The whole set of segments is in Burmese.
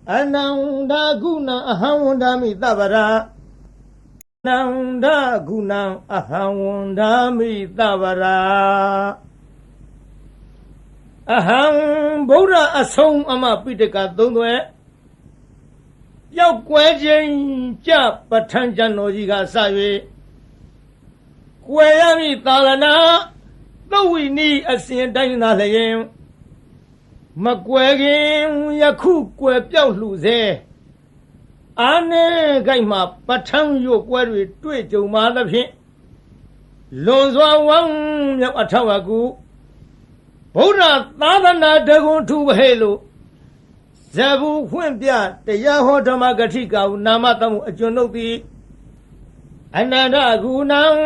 Ananda guna ahawandami tabara Ananda guna ahawandami tabara Aham Buddha asong ama pitaka dungwe Yau quay trên cha bạch thanh chân nội gì cả sai về quay ami ta là na đâu vì ni ở xin đánh na lại em mà quay game ya khu quay béo lù dê anh ấy cái mà bạch thanh vô quay rồi tuổi châu mà đó phiền lon xoa vắng nhập ở thâu à cú bố ra ta là na để con thu về luôn Zabu khuyên bia để gia ho dhama gati cao nama tamu achonok ti Ananda gunang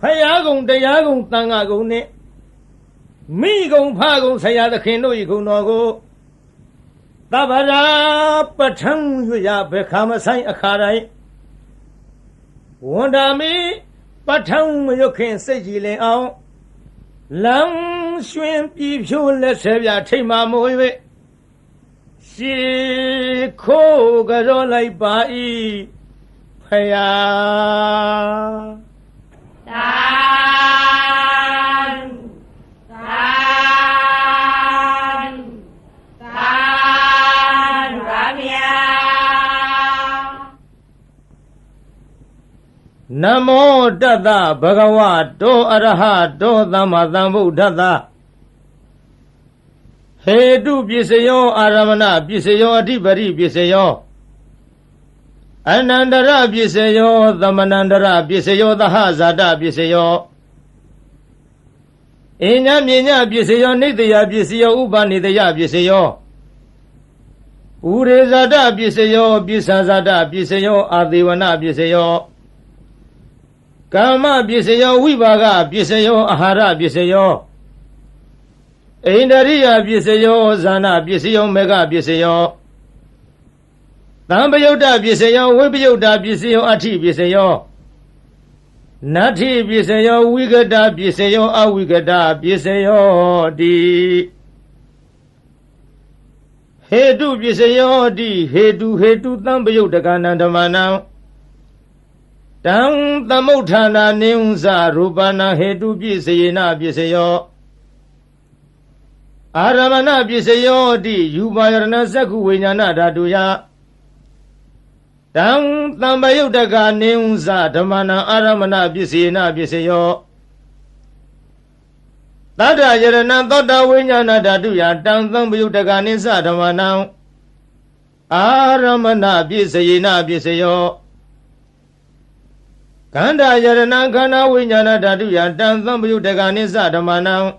phaya gong daya gong tanga gong ne mi gong pha gong saya da khin lo yi gong no ko tabara pathang yu ya be khama sai akha rai wanda mi pathang ma yok khin sai ji lin aung lang xuyên pi phyo let se bia thai ma mo yue She ko garo lai bai phaya tan ramya Namo Tata Bhagavato Arahato Sammasambuddhassa Hedu Pisayo Aramana Pisayo Adhipari Pisayo Anandara Pisayo Dhamanandara Pisayo Dahazada Pisayo Inya Minya Pisayo Nidya Pisayo Upanidya Pisayo Urezada Pisayo Pisazada Pisayo Adivana Pisayo Kama Pisayo Vivaga Pisayo Ahara Pisayo Indariya Pisayo Zana Pisayo Mega Pisayo Tambayota Pisayo Vipayota Pisayo Ati Pisayo Nati Pisayo Vigada Pisayo Avigada Pisayo Di Hedu Pisayo Di Hedu Tambayota Kanandamanam Tang Tamutana Neunza Rupana Hedu Pisayena Pisayo Aramana Pisayo Di Yubayarana Saku Vinyana Daduya Tang Tambayutaka Neunza Dhamana Aramana Pisayena Pisayo Tata Yarana Tota Vinyana Daduya Tang Tambayutaka Nisa Dhamana Aramana Pisayena Pisayo Kanda Yarana Kana Vinyana Daduya Tang Tambayutaka Nisa Dhamana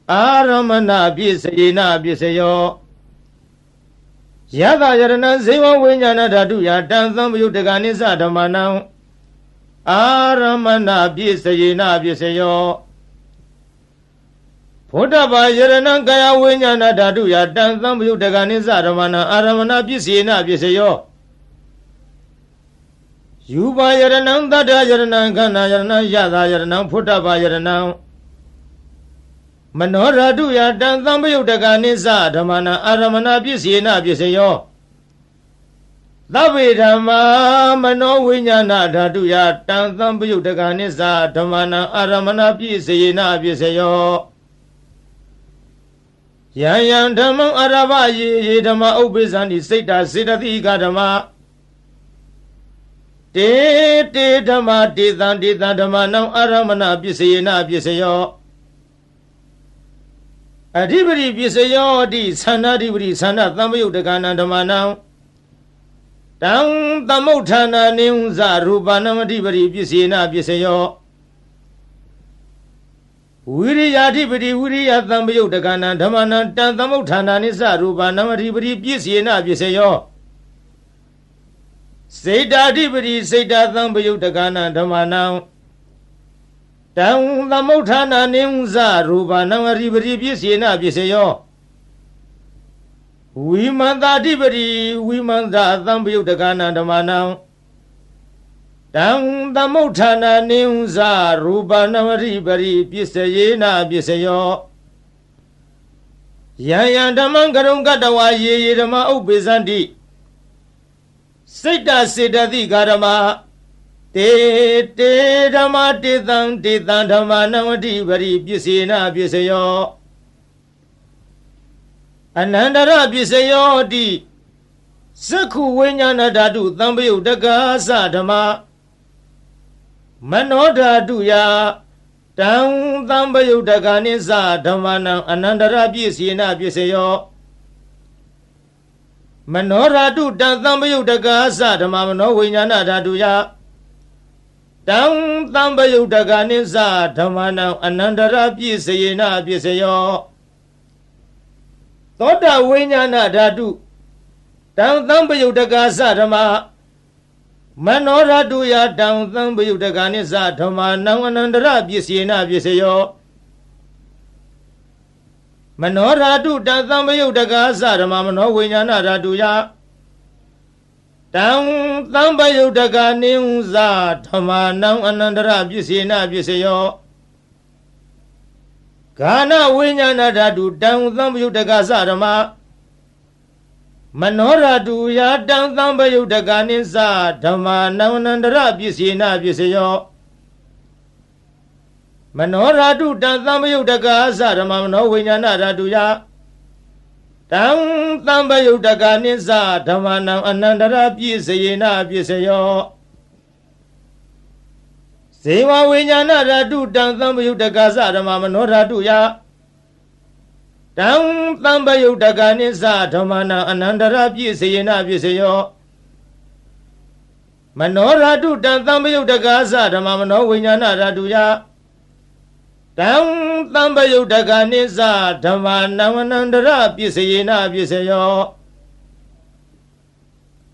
Aramana Pisayena Pisayo Yada Yarana Seva Vinyana Daduya Tang Tambayutaka Nisa Dhamana Aramana Pisayena Pisayo Phodaba Yarana Kaya Vinyana Daduya Tang Tambayutaka Nisa Dhamana Aramana Pisayena Pisayo Yuba Yarana Tata Yarana Kana Yarana Yada Yarana Phodaba Yarana Manoradu ya Tang Tambayutaka Nisa Dhamana Aramana Pisayena Pisayo Tabe Dhamma Mano Vinyana Daduya Tang Tambayutaka Nisa Dhamana Aramana Pisayena Pisayo Yang Dhamma Arava Ye Dhamma Ubisani Sita Siddhatika Dhamma Te Dhamma Detan Dhamma Nam Aramana Pisayena Pisayo Adhipari Pisayo Di Sanadipari Sana Tambayutaka Dhammanam Tang Tamutana Neunza Rupanam Adhipari Pisayena Pisayo Viriyadhipari Viriya Tambayutaka Dhammanam Tang Tamutana Nisa Rupanam Adhipari Pisayena Pisayo Siddhadhipari Siddha Tambayutaka Dhammanam Tang Tamutana Neunza Rupanam Adhipari Pisayena Pisayo Vimantadhipari Vimanta Tambayutaka Dhammanam Tang Tamutana Neunza Rupanam Adhipari Pisayena Pisayo ယံယံဓမ္မံကရုံကတ္တဝါယေယေဓမ္မဥပ္ပေသန္တိစိတ်တစေတသိကာဓမ္မတေတေဓမ္မတေတံတေတံဓမ္မနဝတိပရိပစ္စေနပစ္စယောအနန္တရပစ္စယောတိသက္ခုဝိညာဏဓာတုသံပယုတ်တက္ကာသဓမ္မမနောဓာတုယတံသံပယုတ်တက္ကာနိသဓမ္မနံအနန္တရပစ္စေနပစ္စယောမနောဓာတုတံသံပယုတ်တက္ကာသဓမ္မမနောဝိညာဏဓာတုယတံသံပယုတ်တက္ကာနိသဓမ္မနံအနန္တရပစ္စေနပစ္စယောသောတဝိညာဏဓာတုတံသံပယုတ်တက္ကာသဓမ္မမနောဓာတုယတံသံပယုတ်တက္ကာနိသဓမ္မနံအနန္တရပစ္စေနပစ္စယောမနောဓာတုတံသံပယုတ်တက္ကာသဓမ္မမနောဝိညာဏဓာတုယတံသံပယုတ်တက္ကာနိသဓမ္မနံအနန္တရပစ္စေနပစ္စယောဂာနဝိညာဏဓာတုတံသံပယုတ်တက္ကာသဓမ္မမနောဓာတုယတံသံပယုတ်တက္ကာနိသဓမ္မနံအနန္တရပစ္စေနပစ္စယောမနောဓာတုတံသံပယုတ်တက္ကာသဓမ္မမနောဝိညာဏဓာတုယတံသံပယုတ်တက္ကာနိသဓမ္မနံအနန္တရပစ္စေနပစ္စယောဇေဝဝိညာဏဓာတုတံသံပယုတ်တက္ကာသဓမ္မမနောဓာတုယတံသံပယုတ်တက္ကာနိသဓမ္မနံအနန္တရပစ္စေနပစ္စယောမနောဓာတုတံသံပယုတ်တက္ကာသဓမ္မမနောဝိညာဏဓာတုယတံသံပယုတ်တက္ကာနိသဓမ္မနံအနန္တရပစ္စေနပစ္စယော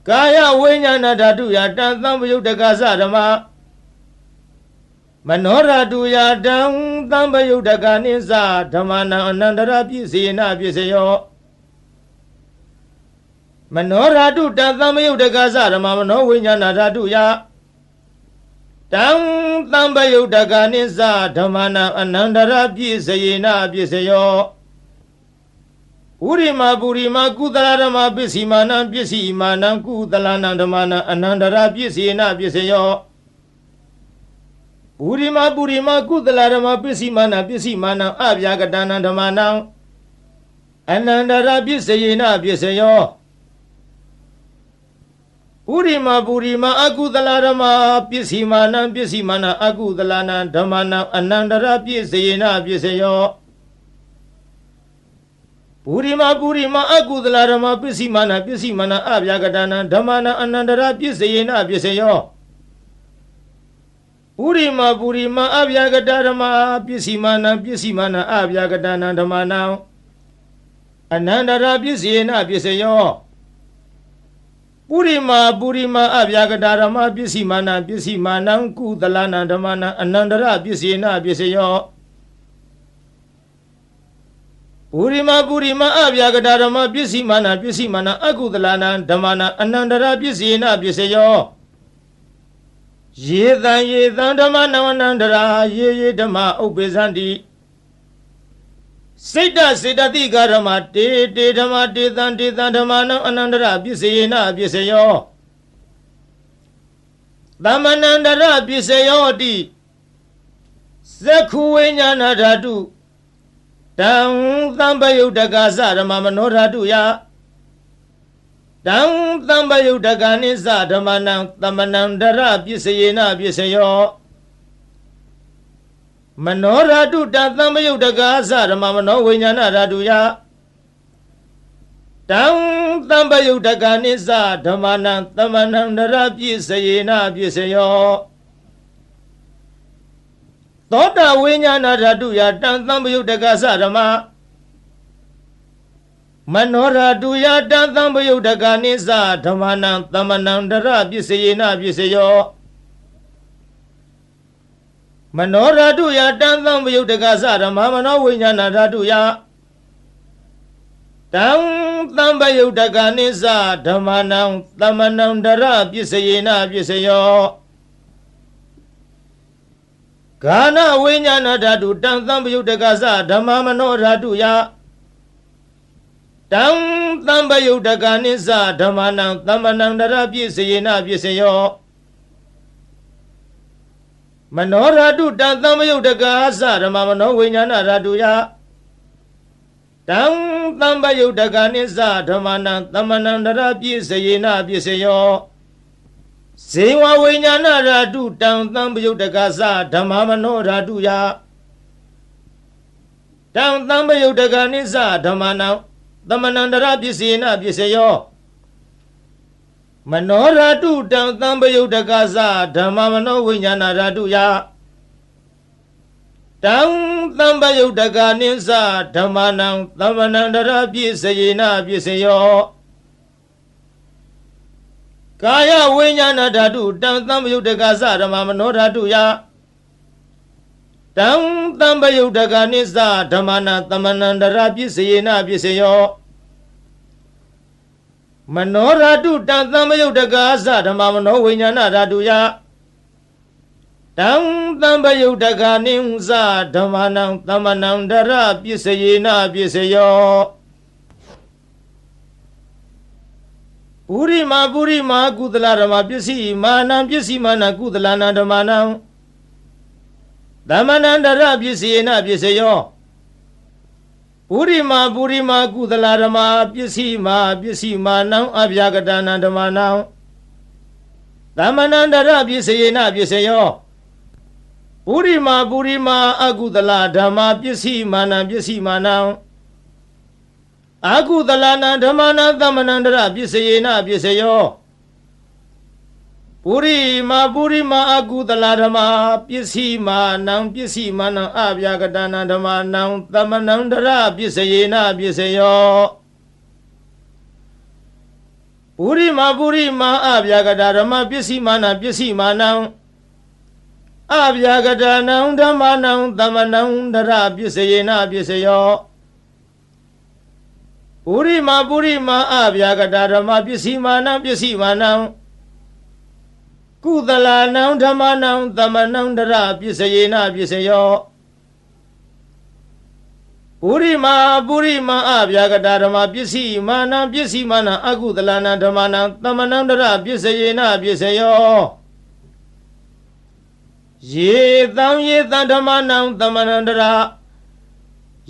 ကာယဝိညာဏဓာတုယတံသံပယုတ်တက္ကာသဓမ္မမနောဓာတုယတံသံပယုတ်တက္ကာနိသဓမ္မနံအနန္တရပစ္စေနပစ္စယောမနောဓာတုတံသံပယုတ်တက္ကာသဓမ္မမနောဝိညာဏဓာတုယတံသံပယုတ်တက္ကာနိသဓမ္မနံအနန္တရပစ္စေနပစ္စယောဥရိမပုရိမကုသလဓမ္မပစ္စီမာနံပစ္စီမာနံကုသလနံဓမ္မနံအနန္တရပစ္စေနပစ္စယောပုရိမပုရိမကုသလဓမ္မပစ္စီမာနံပစ္စီမာနံအဗျာကတနံဓမ္မနံအနန္တရပစ္စေနပစ္စယောပုရိမပုရိမအကုသလဓမ္မပစ္စီမာနံပစ္စီမာနံအကုသလနံဓမ္မနံအနန္တရပစ္စေနပစ္စယောပုရိမပုရိမအကုသလဓမ္မပစ္စီမာနံပစ္စီမာနံအဗျာကတနံဓမ္မနံအနန္တရပစ္စေနပစ္စယောပုရိမပုရိမအဗျာကတဓမ္မပစ္စီမာနံပစ္စီမာနံအဗျာကတနံဓမ္မနံအနန္တရပစ္စေနပစ္စယောပုရိမပုရိမအဗျာကတဓမ္မပစ္စီမာနံပစ္စီမာနံကုသလနံဓမ္မနံအနန္တရပစ္စေနပစ္စယောပုရိမပုရိမအဗျာကတဓမ္မပစ္စီမာနံပစ္စီမာနံအကုသလနံဓမ္မနံအနန္တရပစ္စေနပစ္စယောယေတံဓမ္မနံအနန္တရာယေယေဓမ္မဥပ္ပေသန္တိစိတ်တစေတသိကာဓမ္မတေတေဓမ္မတေတံတေတံဓမ္မနံအနန္တရပစ္စေနပစ္စယောသမ္မနန္တရပစ္စယောတိသက္ခုဝိညာဏဓာတုတံသံပယုတ်တက္ကာသဓမ္မမနောဓာတုယတံသံပယုတ်တက္ကာနိသဓမ္မနံသမ္မနန္တရပစ္စေနပစ္စယောမနောဓာတုတံသံပယုတ်တက္ကာသဓမ္မမနောဝိညာဏဓာတုယတံသံပယုတ်တက္ကာနိသဓမ္မနံသမ္မနန္တရပစ္စေနပစ္စယောသောတဝိညာဏဓာတုယတံသံပယုတ်တက္ကာသဓမ္မမနောဓာတုယတံသံပယုတ်တက္ကာနိသဓမ္မနံသမ္မနန္တရပစ္စေနပစ္စယောမနောဓာတုယတံသံပယုတ်တက္ကာသဓမ္မမနောဝိညာဏဓာတုယတံသံပယုတ်တက္ကာနိသဓမ္မနံသမ္မနန္တရပစ္စေနပစ္စယောဂာနဝိညာဏဓာတုတံသံပယုတ်တက္ကာသဓမ္မမနောဓာတုယ တံသံပယုတ်တကနိစ္စဓမ္မနံသမ္မနံတရပြည့်စေနပြည့်စေယောမနောရတုတံသံပယုတ်တကာသဓမ္မမနောဝိညာဏရတုယတံသံပယုတ်တကနိစ္စဓမ္မနံသမ္မနံတရပြည့်စေနပြည့်စေယောဇေဝဝိညာဏရတုတံသံပယုတ်တကာသဓမ္မမနောရတုယတံသံပယုတ်တကနိစ္စဓမ္မနံသမ္မနန္တရပစ္စေနပစ္စယောမနောရတုတံသံပယုတ်တကသဓမ္မမနောဝိညာဏရတုယတံသံပယုတ်တကနိစ္စဓမ္မနံသမ္မနန္တရပစ္စေနပစ္စယောကာယဝိညာဏဓာတုတံသံပယုတ်တကသဓမ္မမနောဓာတုယတံသံပယုတ်တကနိစ္စဓမ္မနံသမ္မနန္တရပစ္စေနပစ္စယောမနောဓာတုတံသံပယုတ်တကသဓမ္မမနောဝိညာဏဓာတုယတံသံပယုတ်တကနိစ္စဓမ္မနံသမ္မနန္တရပစ္စေနပစ္စယောပုရိမာကုသလဓမ္မပစ္စည်းမာနံပစ္စည်းမာနကုသလနာဓမ္မနံသမ္မနန္တရပစ္စေနပစ္စယောပုရိမာကုသလဓမ္မပစ္စည်းမာနံအဗျာကတနာဓမ္မနံသမ္မနန္တရပစ္စေနပစ္စယောပုရိမာအကုသလဓမ္မပစ္စည်းမာနံအကုသလနာဓမ္မနံသမ္မနန္တရပစ္စေနပစ္စယောပုရိမာအကုသလဓမ္မပစ္စည်းမာနံအဗျာကတနာဓမ္မနံသမ္မနန္တရပစ္စေနပစ္စယောပုရိမာအဗျာကတဓမ္မပစ္စည်းမာနအဗျာကတနံဓမ္မနံသမ္မနန္တရပစ္စေနပစ္စယောပုရိမာအဗျာကတဓမ္မပစ္စည်းမာနံကုသလနံဓမ္မနံသမ္မနန္တရပစ္စေနပစ္စယောပုရိမာအဗျာကတဓမ္မပစ္စည်းမာနအကုသလနံဓမ္မနံသမ္မနန္တရပစ္စေနပစ္စယောယေသံဓမ္မနံသမ္မနန္တရ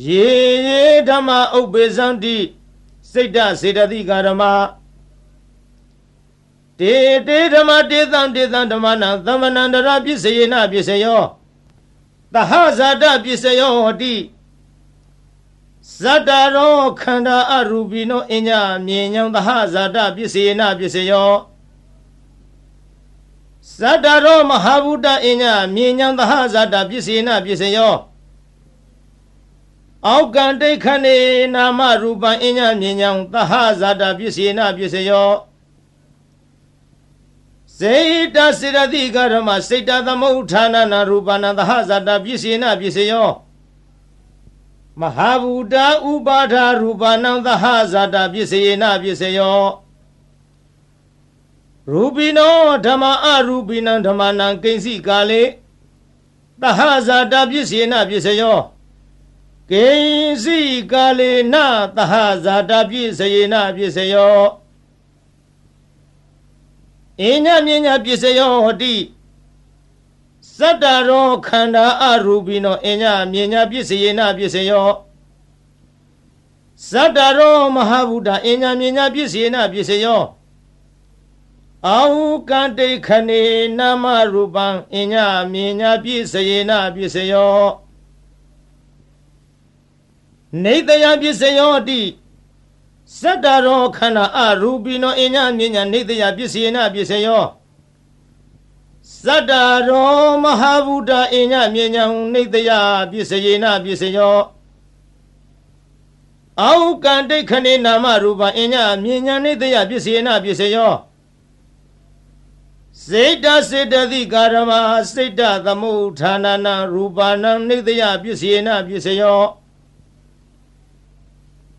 ယေဓမ္မဥပ္ပေဇန္တိစိတ်တစေတသိကာဓမ္မတေဓမ္မတေသံဓမ္မနံသမ္မနန္တရပစ္စေနပစ္စယောသဟဇာတပစ္စယောဟတိဇတ္တရောခန္ဓာအရူပိနောအညမြင်ညံသဟဇာတပစ္စေနပစ္စယောဇတ္တရောမဟာဗုဒ္ဓအညမြင်ညံသဟဇာတပစ္စေနပစ္စယောအောက်ကံတိခဏေနာမရူပံအညမြင်ညံသဟဇာတပစ္စေနပစ္စယောစေတစေရတိကဓမ္မစေတသမုဋ္ဌာနနာရူပနာသဟဇာတပစ္စေနပစ္စယောမဟာဗုဒ္ဓဥပါဒာရူပနံသဟဇာတပစ္စေနပစ္စယောရူပိနောဓမ္မအရူပိနံဓမ္မနံကိဉ္စီကာလေသဟဇာတပစ္စေနပစ္စယောကိဉ္စီကာလေနသဟဇာတပစ္စေနပစ္စယောအညမြညာပစ္စယောဟတိဇတ္တရောခန္ဓာအရူပိနောအညမြညာပစ္စယေနပစ္စယောဇတ္တရောမဟာဗုဒ္ဓအညမြညာပစ္စယေနပစ္စယောအောကံတိခဏေနာမရူပံအညမြညာပစ္စယေနပစ္စယောနေတယပစ္စယောတိဇတ္တရောခန္ဓာအရူပိနောအညမြညာနေတယပစ္စယေနပစ္စယောဇတ္တရောမဟာဗုဒ္ဓအညမြညာနေတယပစ္စယေနပစ္စယောအောကံတိခဏေနာမရူပံအညမြညာနေတယပစ္စယေနပစ္စယောစေတစေတသိကာရမစေတသမုဋ္ဌာနနာရူပနံနေတယပစ္စယေနပစ္စယော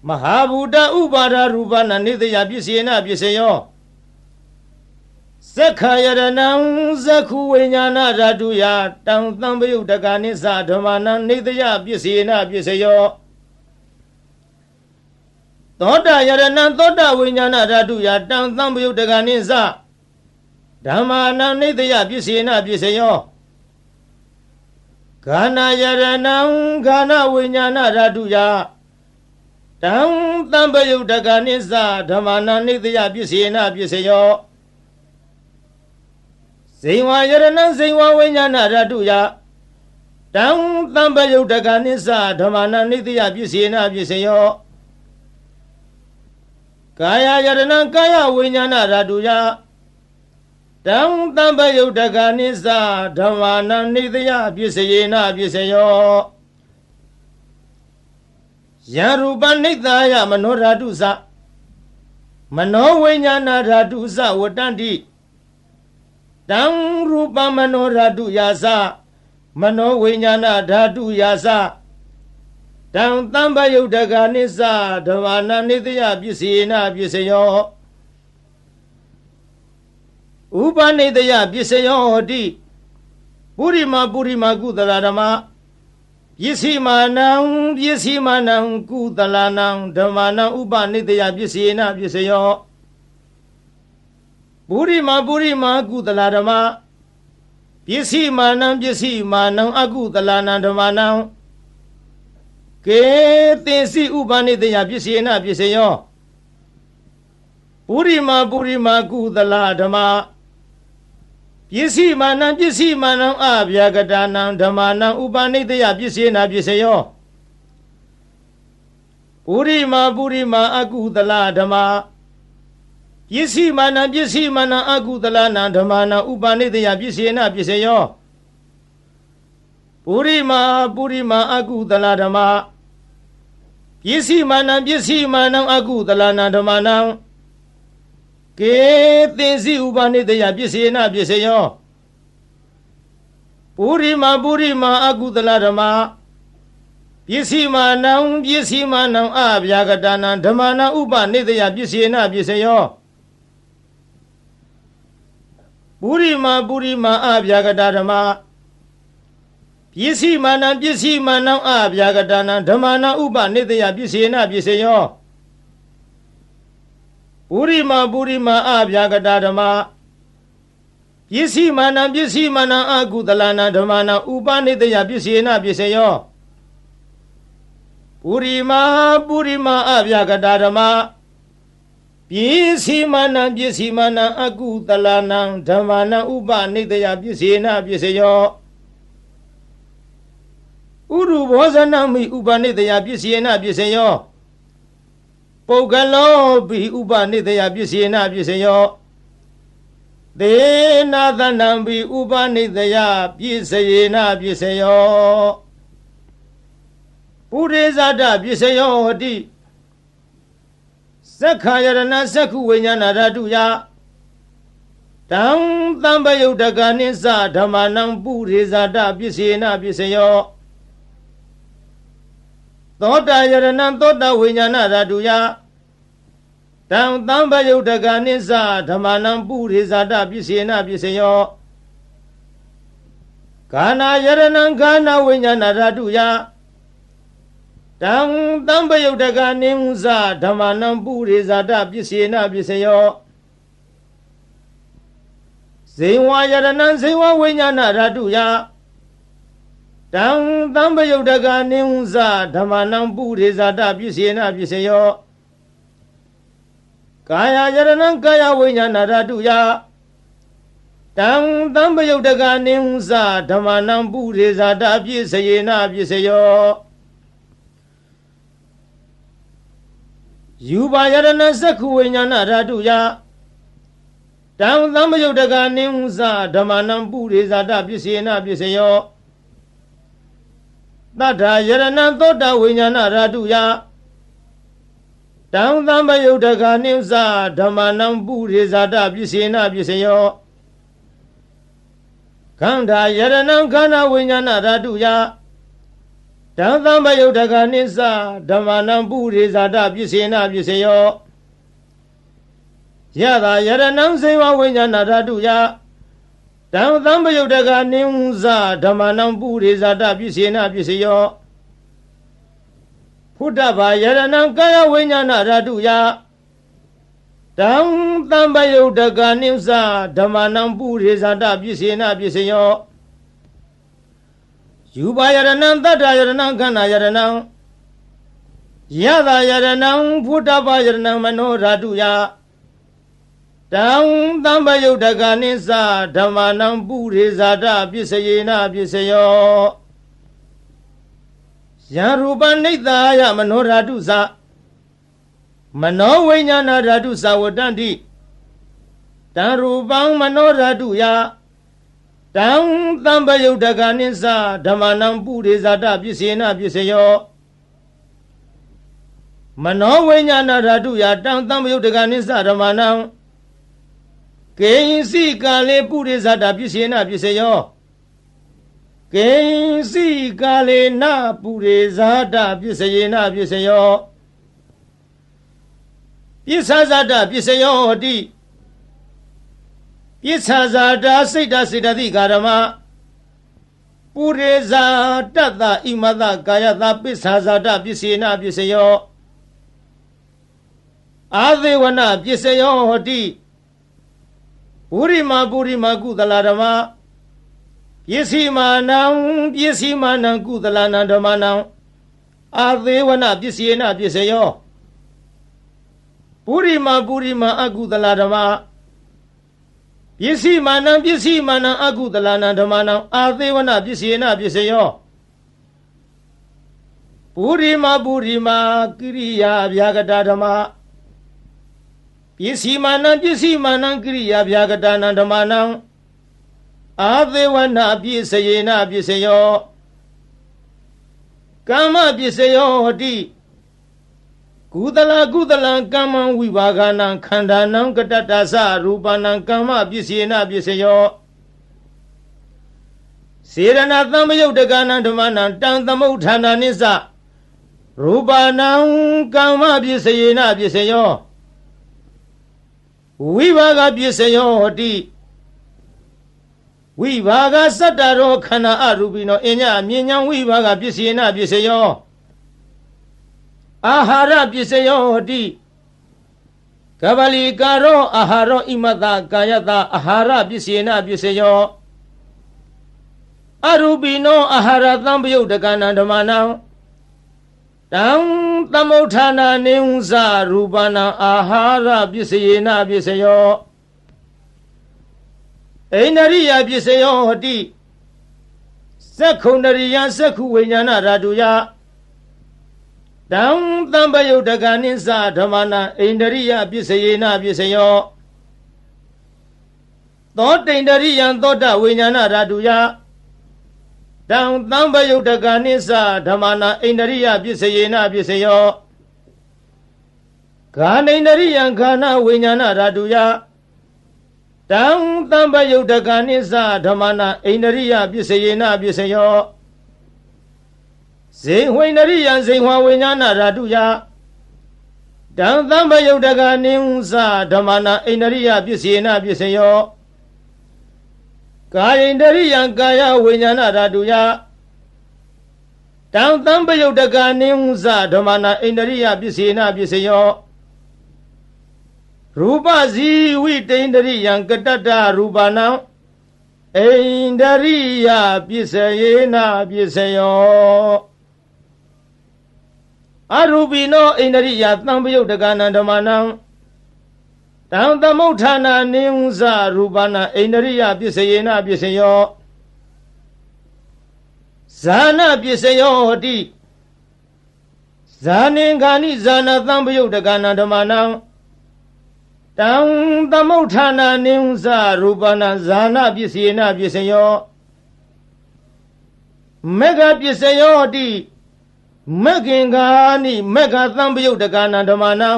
မဟာဗုဒ္ဓဥပါဒာရူပနံနေတယပစ္စေနပစ္စယောသက္ခာယရဏံသက္ခုဝိညာဏဓာတုယတံသံပယုတ်တကနိစ္စဓမ္မနံနေတယပစ္စေနပစ္စယော သောတာယရဏံသောတာဝိညာဏဓာတုယတံသံပယုတ်တကနိသဓမ္မာနံနိတယပစ္စေနပစ္စယောဂာနာယရဏံဂာနဝိညာဏဓာတုယတံသံပယုတ်တကနိသဓမ္မာနံနိတယပစ္စေနပစ္စယောဇိဝယရဏံဇိဝဝိညာဏဓာတုယတံသံပယုတ်တကနိသဓမ္မာနံနိတယပစ္စေနပစ္စယောကာယယရဏံကာယဝိညာဏဓာတုယတံသံပယုတ်တကနိသဓမ္မာနံနိတယပစ္စယေနပစ္စယောယံရူပနိတ္တယမနောဓာတုသမနောဝိညာဏဓာတုသဝတ္တန္တိတံရူပမနောဓာတုယာသမနောဝိညာဏဓာတုယာသတံသံပယုတ်တကနိသဓမ္မာနံနိတယပစ္စေနပစ္စယောဥပနိတယပစ္စယောဟောတိပုရိမာကုသလဓမ္မပစ္စည်းမာနံကုသလနံဓမ္မာနံဥပနိတယပစ္စေနပစ္စယောပုရိမာကုသလဓမ္မပစ္စည်းမာနံအကုသလနံဓမ္မာနံကေသေစီဥပနိတယပစ္စေနပစ္စယောပုရိမာကုသလဓမ္မပစ္စည်းမာနံအဗျာကတာနံဓမ္မာနံဥပနိတယပစ္စေနပစ္စယောပုရိမာအကုသလဓမ္မပစ္စည်းမာနံအကုသလနံဓမ္မာနံဥပနိတယပစ္စေနပစ္စယောပုရိမာအကုသလဓမ္မပစ္စည်းမာနံအကုသလနံဓမ္မာနံကေသေစီဥပနိတယပစ္စေနပစ္စယောပုရိမာအကုသလဓမ္မပစ္စည်းမာနံအဗျာကတာနံဓမ္မာနံဥပနိတယပစ္စေနပစ္စယောပုရိမာအဗျာကတာဓမ္မပစ္စည်းမာနံအဗျာကတာနံဓမ္မာနံဥပနိတယပစ္စေနပစ္စယောပုရိမာအဗျာကတာဓမ္မပစ္စည်းမာနံအကုသလနံဓမ္မာနံဥပနိတယပစ္စေနပစ္စယောပုရိမာအဗျာကတာဓမ္မပစ္စည်းမာနံအကုသလနံဓမ္မာနံဥပနိတယပစ္စေနပစ္စယောဥရုဘောဇနမိဥပနိတယပစ္စေနပစ္စယောပုဂ္ဂလောပိဥပနိတယပစ္စေနပစ္စယောသေနာသနံပိဥပနိတယပစ္စယေနပစ္စယောပုရိဇာတပစ္စယောဟတိသက္ခာယရဏသက္ခုဝိညာဏဓာတုယတံသံပယုတ်တကနိသဓမ္မာနံပုရိဇာတပစ္စေနပစ္စယောသောတာယရဏံသောတာဝိညာဏဓာတုယတံသံပယုတ်တကနိသဓမ္မာနံပုရိဇာတပစ္စေနပစ္စယောဂာနာယရဏံဂာနဝိညာဏဓာတုယတံသံပယုတ်တကနိသဓမ္မာနံပုရိဇာတပစ္စေနပစ္စယောဇိဝယရဏံဇိဝဝိညာဏဓာတုယတံသံပယုတ်တကနိသဓမ္မာနံပုရိဇာတပစ္စေနပစ္စယောကာယယရဏံကာယဝိညာဏဓာတုယတံသံပယုတ်တကနိသဓမ္မာနံပုရိဇာတပစ္စေနပစ္စယောယူပါယရဏသက္ခုဝိညာဏဓာတုယတံသံပယုတ်တကနိသဓမ္မာနံပုရိဇာတပစ္စေနပစ္စယောသတ္ထာယရဏံသောတာဝိညာဏဓာတုယတံသံပယုတ်တကနိသဓမ္မာနံပုရိဇာတပစ္စေနပစ္စယောခန္ဓာယရဏံခန္ဓာဝိညာဏဓာတုယတံသံပယုတ်တကနိသဓမ္မာနံပုရိဇာတပစ္စေနပစ္စယောယတာယရဏံဇိဝဝိညာဏဓာတုယတံသံပယုတ်တကနိသဓမ္မာနံပုရိဇာတပစ္စေနပစ္စယော ဖုဒ္ဓဘာယရဏံကာယဝိညာဏဓာတုယတံသံပယုတ်တကနိစ္စဓမ္မနံပုရိဇာတပစ္စေနပစ္စယောယူပါယရဏံတတ္တယရဏံခန္ဓာယရဏံယတယရဏံဖုဒ္ဓဘာယရဏံမနောဓာတုယတံသံပယုတ်တကနိစ္စဓမ္မနံပုရိဇာတပစ္စေနပစ္စယောယံရူပနိတ္တာယမနောဓာတုသမနောဝိညာဏဓာတုသဝတ္တန္တိတံရူပံမနောဓာတုယတံသံပယုတ်တကနိစ္စဓမ္မနံပုရိဇာတပစ္စေနပစ္စယောမနောဝိညာဏဓာတုယတံသံပယုတ်တကနိစ္စဓမ္မနံကေယင်စီကာလေပုရိဇာတပစ္စေနပစ္စယောကေယင်စီကာလေနပုရိဇာတပစ္စေနပစ္စယောပစ္ဆာဇာတပစ္စယောဟတိပစ္ဆာဇာတစိတ်တစေတသိကာရမပုရိဇာတတ္တဣမတကာယတပစ္ဆာဇာတပစ္စေနပစ္စယောအာသေဝနပစ္စယောဟတိပုရိမာကုသလဓမ္မပစ္စည်းမာနံကုသလနံဓမ္မနံအာသေဝနပစ္စေနပစ္စယောပုရိမာအကုသလဓမ္မပစ္စည်းမာနံအကုသလနံဓမ္မနံအာသေဝနပစ္စေနပစ္စယောပုရိမာကိရိယာဗျာကတာဓမ္မပစ္စည်းမာနံကိရိယာဗျာကတာနံဓမ္မနံအာသေဝနပစ္စေနပစ္စယောကာမပစ္စယောဟတိကုသလံကမ္မံဝိဘာဂနံခန္ဓာနံကတတ္တသရူပနံကမ္မပစ္စေနပစ္စယောစေရဏသံပယုတ်တကနံဓမ္မနံတံသမုဋ္ဌာနာနိစ္စရူပနံကမ္မပစ္စေနပစ္စယောဝိဘာဂပစ္စယောဟတိဝိဘာဂစတ္တရောခန္ဓာအရူပိနောအညမြဉ္ဇံဝိဘာဂပစ္စေနပစ္စယောအာဟာရပစ္စယောဟတိကဗလိကာရောအာဟာရောဣမတကာယတအာဟာရပစ္စေနပစ္စယောအရူပိနောအာဟာရသံပယုတ်တကနံဓမ္မနံတံသမုဋ္ဌာနာနိဝဇရူပနံအာဟာရပစ္စေနပစ္စယောအိန္ဒရိယပစ္စယောဟတိသက္ခုဏရိယသက္ခုဝိညာဏဓာတုယတံသံပယုတ်တကနိစ္စဓမ္မနံအိန္ဒရိယပစ္စေနပစ္စယောသောတိန္ဒရိယံသောတဝိညာဏဓာတုယတံသံပယုတ်တကနိစ္စဓမ္မနံအိန္ဒရိယပစ္စေနပစ္စယောဂာနိန္ဒရိယံခန္ဓာဝိညာဏဓာတုယတံသံပယုတ်တကနိစ္စဓမ္မနံအိန္ဒရိယပစ္စေနပစ္စယောဇေဝိန္ဒရိယံဇေဝဝိညာဏဓာတုယတံသံပယုတ်တကနိစ္စဓမ္မနံအိန္ဒရိယပစ္စေနပစ္စယောကာယိန္ဒရိယံကာယဝိညာဏဓာတုယတံသံပယုတ်တကနိစ္စဓမ္မနံအိန္ဒရိယပစ္စေနပစ္စယောရူပဇီဝိတိန္ဒရိယံကတတ္တရူပနံအိန္ဒရိယပစ္စေနပစ္စယောအရူပိနောအိန္ဒရိယသံပယုတ်တကနံဓမ္မနံတံသမုဋ္ဌာနာနိဝဇရူပနံအိန္ဒရိယပစ္စေနပစ္စယောဇာနပစ္စယောဟတိဇာနိခာနိဇာနသံပယုတ်တကနံဓမ္မနံတံသမုဋ္ဌာနာနိဝဇရူပနံဇာနပစ္စေနပစ္စယောမေဃပစ္စယောဟတိမက္ခင်္ဂာနိမက္ခသံပယုတ်တကနံဓမ္မနံ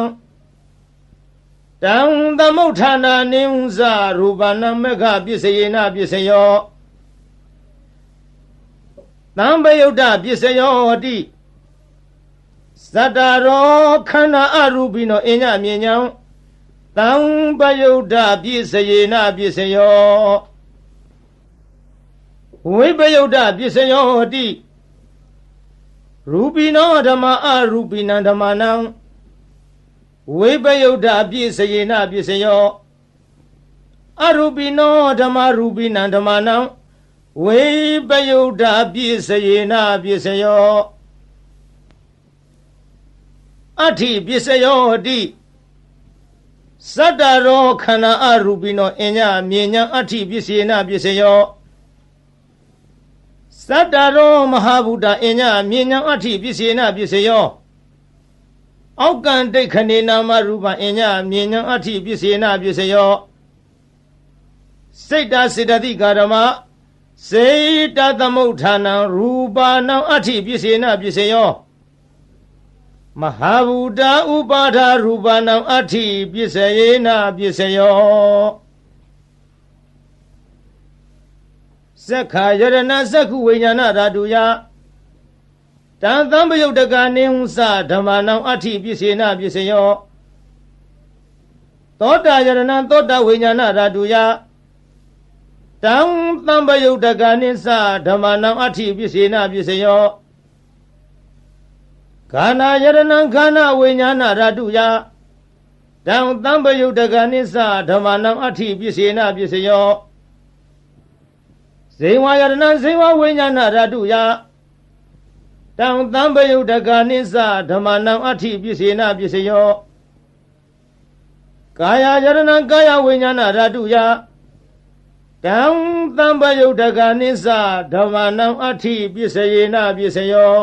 တံသမုဋ္ဌာနာနိဝဇရူပနံမက္ခပစ္စေနပစ္စယောသံပယုတ်တပစ္စယောဟတိသတ္တရောခန္ဓာအရူပိနောအညမြဉ္ဇံသံပယုတ်တပစ္စေနပစ္စယောဝိပယုတ်တပစ္စယောဟတိ ရူပိနောဓမ္မအရူပိနံဓမ္မနံဝိပယုဒ္ဓပြည့်စယေနပြည့်စယောအရူပိနောဓမ္မရူပိနံဓမ္မနံဝိပယုဒ္ဓပြည့်စယေနပြည့်စယောအဋ္ဌိပြည့်စယောတိစတ္တရောခန္ဓာအရူပိနောအညမြေညာအဋ္ဌိပြည့်စယေနပြည့်စယောစတ္တရောမဟာဗုဒ္ဓအညမြေညာအဋ္ဌိပြည့်စယေနပြည့်စယောအောက်ကံဒိဋ္ဌခဏေနာမရူပအညမြေညာအဋ္ဌိပြည့်စယေနပြည့်စယောစိတ်တစေတသိကာရမစေတသမုဋ္ဌာနံရူပနံအဋ္ဌိပြည့်စယေနပြည့်စယောမဟာဗုဒ္ဓဥပါဒရူပနံအဋ္ဌိပြည့်စယေနပြည့်စယောသက္ခာယရဏသက္ခုဝိညာဏဓာတုယတံသံပယုတ်တကနေဟုစဓမ္မနံအဋ္ဌိပြည့်စယေနပြည့်စယောသောတာယရဏသောတာဝိညာဏဓာတုယတံသံပယုတ်တကနေစဓမ္မနံအဋ္ဌိပြည့်စယေနပြည့်စယောခန္ဓာယရဏခန္ဓာဝိညာဏဓာတုယတံသံပယုတ်တကနေစဓမ္မနံအဋ္ဌိပြည့်စယေနပြည့်စယောဇေဝယရဏဇေဝဝိညာဏဓာတုယတံသံပယုတ်တကနေစဓမ္မနံအဋ္ဌိပြည့်စယေနပြည့်စယောကာယယရဏကာယဝိညာဏဓာတုယတံသံပယုတ်တကနေစဓမ္မနံအဋ္ဌိပြည့်စယေနပြည့်စယော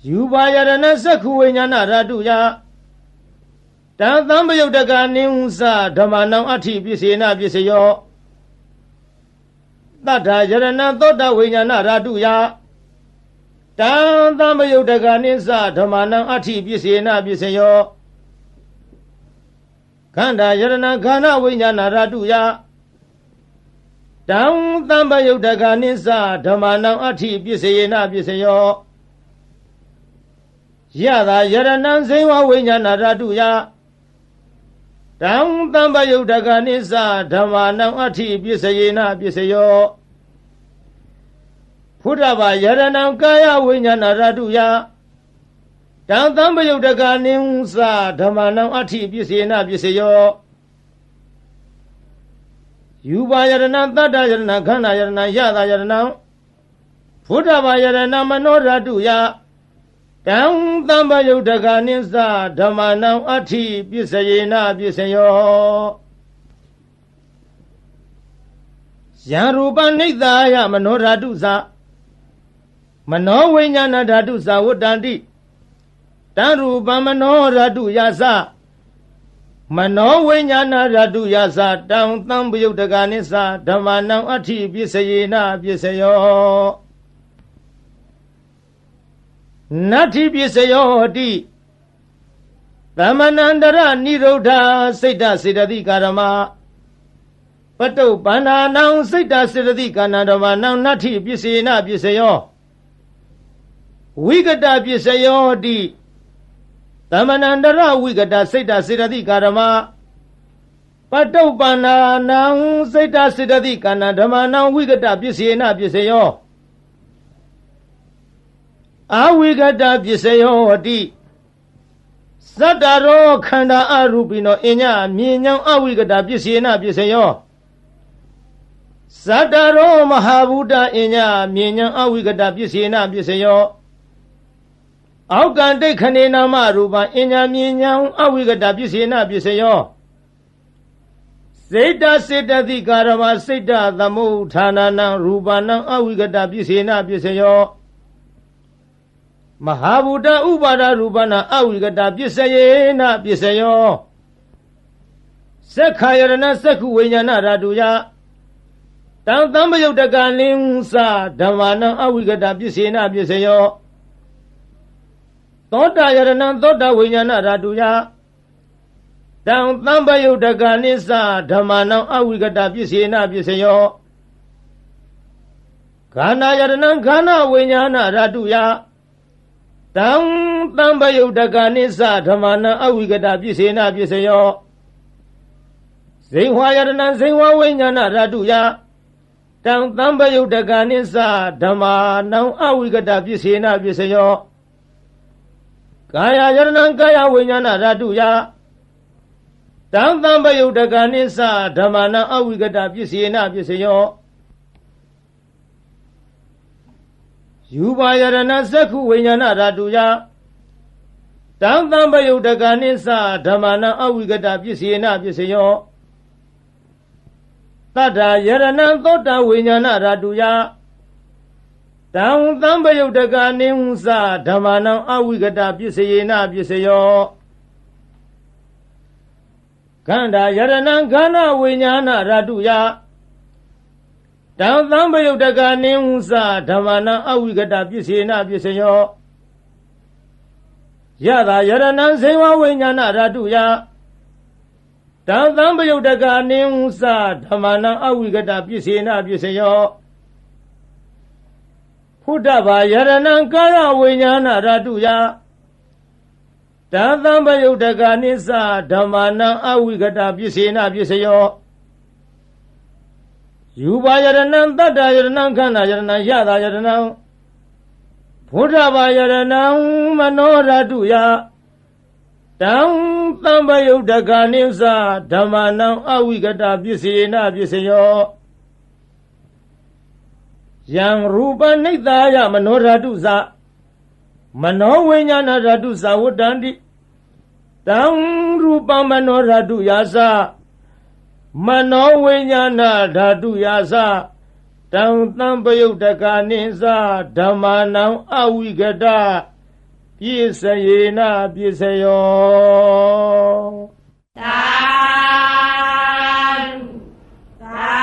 ယူပါယရဏသက္ခုဝိညာဏဓာတုယတံသံပယုတ်တကနေဟုစဓမ္မနံအဋ္ဌိပြည့်စယေနပြည့်စယောတတ္ထာယရဏသောတဝိညာဏဓာတုယတံသံပယုတ်တကနေစဓမ္မနံအဋ္ဌိပြည့်စယေနပြည့်စယောခန္ဓာယရဏခန္ဓာဝိညာဏဓာတုယတံသံပယုတ်တကနေစဓမ္မနံအဋ္ဌိပြည့်စယေနပြည့်စယောယတာယရဏဇေဝဝိညာဏဓာတုယတံသံပယုတ်တကနေစဓမ္မနံအဋ္ဌိပြည့်စယေနပြည့်စယောဖုဒ္ဓဘာယရဏကာယဝိညာဏဓာတုယတံသံပယုတ်တကနေစဓမ္မနံအဋ္ဌိပြည့်စယေနပြည့်စယောယူပါယရဏတတ္တယရဏခန္ဓာယရဏယတာယရဏဖုဒ္ဓဘာယရဏမနောဓာတုယတံသံပယုတ်တကနေစဓမ္မနံအဋ္ဌိပြည့်စယေနပြည့်စယောယံရူပနိဿာယမနောဓာတုသမနောဝိညာဏဓာတုသဝတ္တန္တိတံရူပမနောဓာတုယသမနောဝိညာဏဓာတုယသတံသံပယုတ်တကနေစဓမ္မနံအဋ္ဌိပြည့်စယေနပြည့်စယောနတ္ထိပြည့်စယောတိသမဏန္တရနိရုဒ္ဓစိတ်တစေတသိကာရမပတုပန္နာနံစိတ်တစေတသိကာနဓမ္မနံနတ္ထိပြည့်စယေနပြည့်စယောဝိကတပြည့်စယောတိသမဏန္တရဝိကတစိတ်တစေတသိကာရမပတုပန္နာနံစိတ်တစေတသိကာနဓမ္မနံဝိကတပြည့်စယေနပြည့်စယောအဝိကတပစ္စယောတိစတ္တရောခန္ဓာအရူပိနောအညမြေညာအဝိကတပစ္စယေနပစ္စယောစတ္တရောမဟာဗုဒ္ဓအညမြေညာအဝိကတပစ္စယေနပစ္စယောအောက်ကံဒိဋ္ဌခဏေနာမရူပအညမြေညာအဝိကတပစ္စယေနပစ္စယောစေတစေတသိကာရမစေတသမုဋ္ဌာနနံရူပနံအဝိကတပစ္စယေနပစ္စယောမဟာဗုဒ္ဓဥပါဒရူပနာအဝိကတပစ္စယေနပစ္စယောသက္ခာယရဏသက္ခုဝိညာဏဓာတုယတံသံပယုတ်တကနေစဓမ္မနံအဝိကတပစ္စေနပစ္စယောသောတာယရဏသောတာဝိညာဏဓာတုယတံသံပယုတ်တကနေစဓမ္မနံအဝိကတပစ္စေနပစ္စယောခန္ဓာယရဏခန္ဓာဝိညာဏဓာတုယတံသံပယုတ်တကနေစဓမ္မနံအဝိကတပစ္စေနပစ္စယောဇေဝယရဏဇေဝဝိညာဏဓာတုယတ တံသံပယုတ်တကနိစ္စဓမ္မာနံအဝိကတပစ္စေနပစ္စယောကာယယရဏံကာယဝိညာဏဓာတုယတံသံပယုတ်တကနိစ္စဓမ္မာနံအဝိကတပစ္စေနပစ္စယောယူပါယရဏသက္ခုဝိညာဏဓာတုယတံသံပယုတ်တကနိစ္စဓမ္မာနံအဝိကတပစ္စေနပစ္စယောတတ္ထာယရဏံသောတဝိညာဏဓာတုယတံသံပယုတ်တကနိဟုသဓမ္မာနံအဝိကတပစ္စေနပစ္စယောခန္ဓာယရဏံခန္ဓာဝိညာဏဓာတုယတံသံပယုတ်တကနိဟုသဓမ္မာနံအဝိကတပစ္စေနပစ္စယောယတာယရဏံဇေဝဝိညာဏဓာတုယတံသံပယုတ်တကနိဟုသဓမ္မာနံအဝိကတပစ္စေနပစ္စယောဖုဒ္ဓဘာယရဏံကာယဝိညာဏဓာတုယတံသံပယုတ်တကနိစ္စဓမ္မာနံအဝိကတပစ္စေနပစ္စယောယူပါယရဏံတတ္တယရဏံခန္ဓာယရဏံယတာယရဏံဖုဒ္ဓဘာယရဏံမနောဓာတုယတံသံပယုတ်တကနိစ္စဓမ္မာနံအဝိကတပစ္စေနပစ္စယောယံရူပနိတ္တာယမနောဓာတုသမနောဝိညာဏဓာတုသဝတ္တန္တိတံရူပမနောဓာတုယာသမနောဝိညာဏဓာတုယာသတံသံပယုတ်တကနိစ္စဓမ္မာနံအဝိကတပစ္စယေနပစ္စယောသာသာ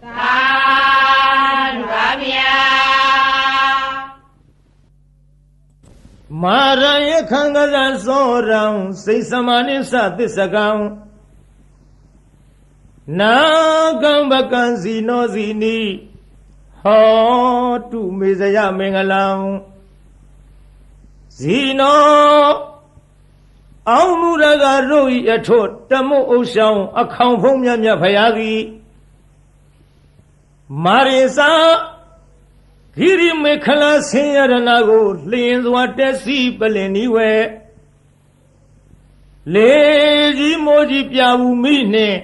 သာပါဗျာမာရယခံကဇံသောရံစိတ်စမနိသသစ္စကံနာကံပကံစီနောစီနီဟောတုမေဇယမင်္ဂလံဇီနောအောင်မူရကတို့ဤအထွတ်တမုတ်ဥဆောင်အခေါင်ဖုံးမြတ်မြတ်ဖရာသည်မာရိစာဂိရိမေခလာဆင်းရဏကိုလျင်စွာတက်စီပလင်ဤဝဲလေကြီးမိုးကြီးပြဘူးမိနှင့်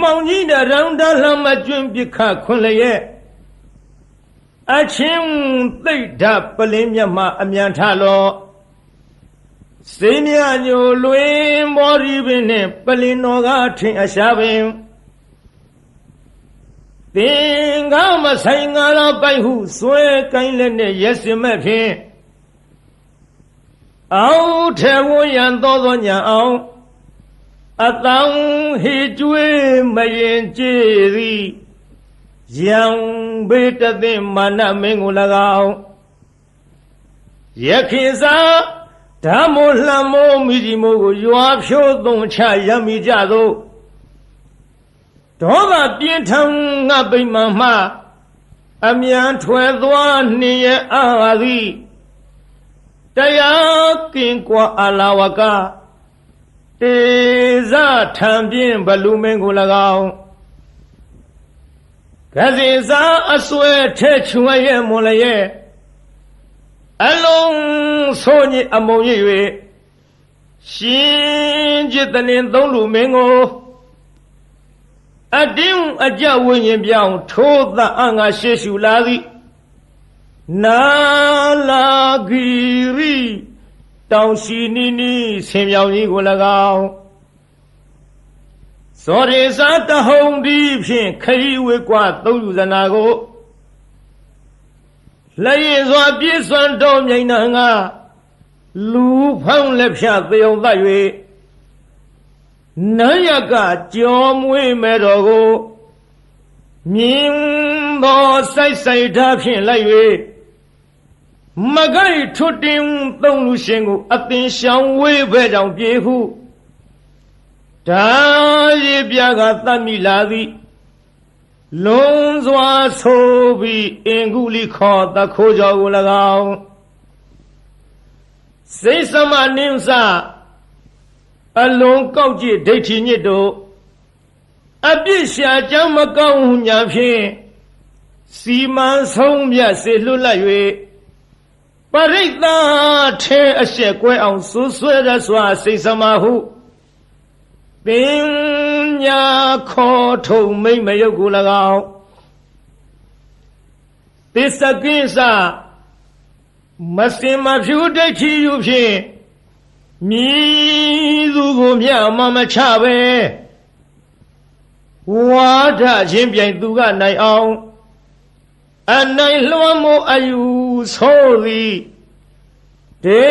မောင်ကြီးတရံတလှမကျွန်းပြခခွန်လျက်အချင်းသိဋ္ဌပလင်းမြတ်မှအမြန်ထလောစေမြညိုလွင်မောရီပင်နှင့်ပလင်းတော်ကထင်အရှာပင်သင်္ကာမဆိုင်ငါရပိုက်ဟုဆွဲကိုင်းလက်နဲ့ရက်စင်မဲ့ဖြင့်အောင်ထဲဝရန်သောညာအောင်အတောင်ဟိကျွေးမရင်ကြည်သည်ယံဘေတသိမာနမင်းကို၎င်းယခိစာဓမ္မလှမောမိကြီးမိုးကိုရွာဖြိုးသွန်ချရမိကြသောဒေါသပြင်းထန်ငါပိမှန်မှအမြန်ထွယ်သွားနေရအာသည်တရားကင်ကွာအလာဝကတေဇထံပြင်းဘလူမင်းကို၎င်းကစီစာအဆွဲထဲချွေရဲ့မွန်လျက်အလုံးဆိုညအမုံရ၍ရှင်จิตတနင်သုံးလူမင်းကိုအတင်းအကြဝိညာဉ်ပြောင်းထိုးသအငါရှေရှုလာသည်နာလာဂီရီတောင်ရှိနီနီဆင်မြောင်ကြီးကို၎င်းစောရေစာတဟုံဒီဖြင့်ခရီးဝေကွာသုံးယူဇနာကိုလက်ရည်စွာပြည့်စွမ်းတော်မြိန်နာငါလူဖောင်းလက်ဖြတ်သေုံသတ်၍နန်းရကကြောမွေးမဲ့တော်ကိုမြင်းသောစိုက်စိုက်ထားဖြင့်လိုက်၍မကိုက်ထွတ်တင်သုံးလူရှင်ကိုအသင်ရှောင်ဝေးပဲကြောင့်ပြေဟုဒါရည်ပြကသတ်မိလာသည်လုံးစွာဆိုပြီးအင်္ဂုလိခောတခိုးကြောကို၎င်းစိတ်သမနင်းစအလုံးကောက်ကြည့်ဒိဋ္ဌိညစ်တို့ အပြစ်ရှာကြောင့်မကောင်းညာဖြင့်စီမံဆုံးမြတ်စေလွတ်လပ်၍ပရိသတ်ထဲအရှက်ကွဲအောင်ဆွဆွဲရစွာစိတ်စမဟုပညာခေါ်ထုံမိမ့်မယုတ်ကို၎င်းသစ္စကိစ္စမစင်မဖြူဒိဋ္ဌိယူဖြင့်မြည်သူကိုမျှမမချပဲဝါဒချင်းပြိုင်သူကနိုင်အောင်အနိုင်လွှမ်းမိုးအယူဆိုသည်ဒေ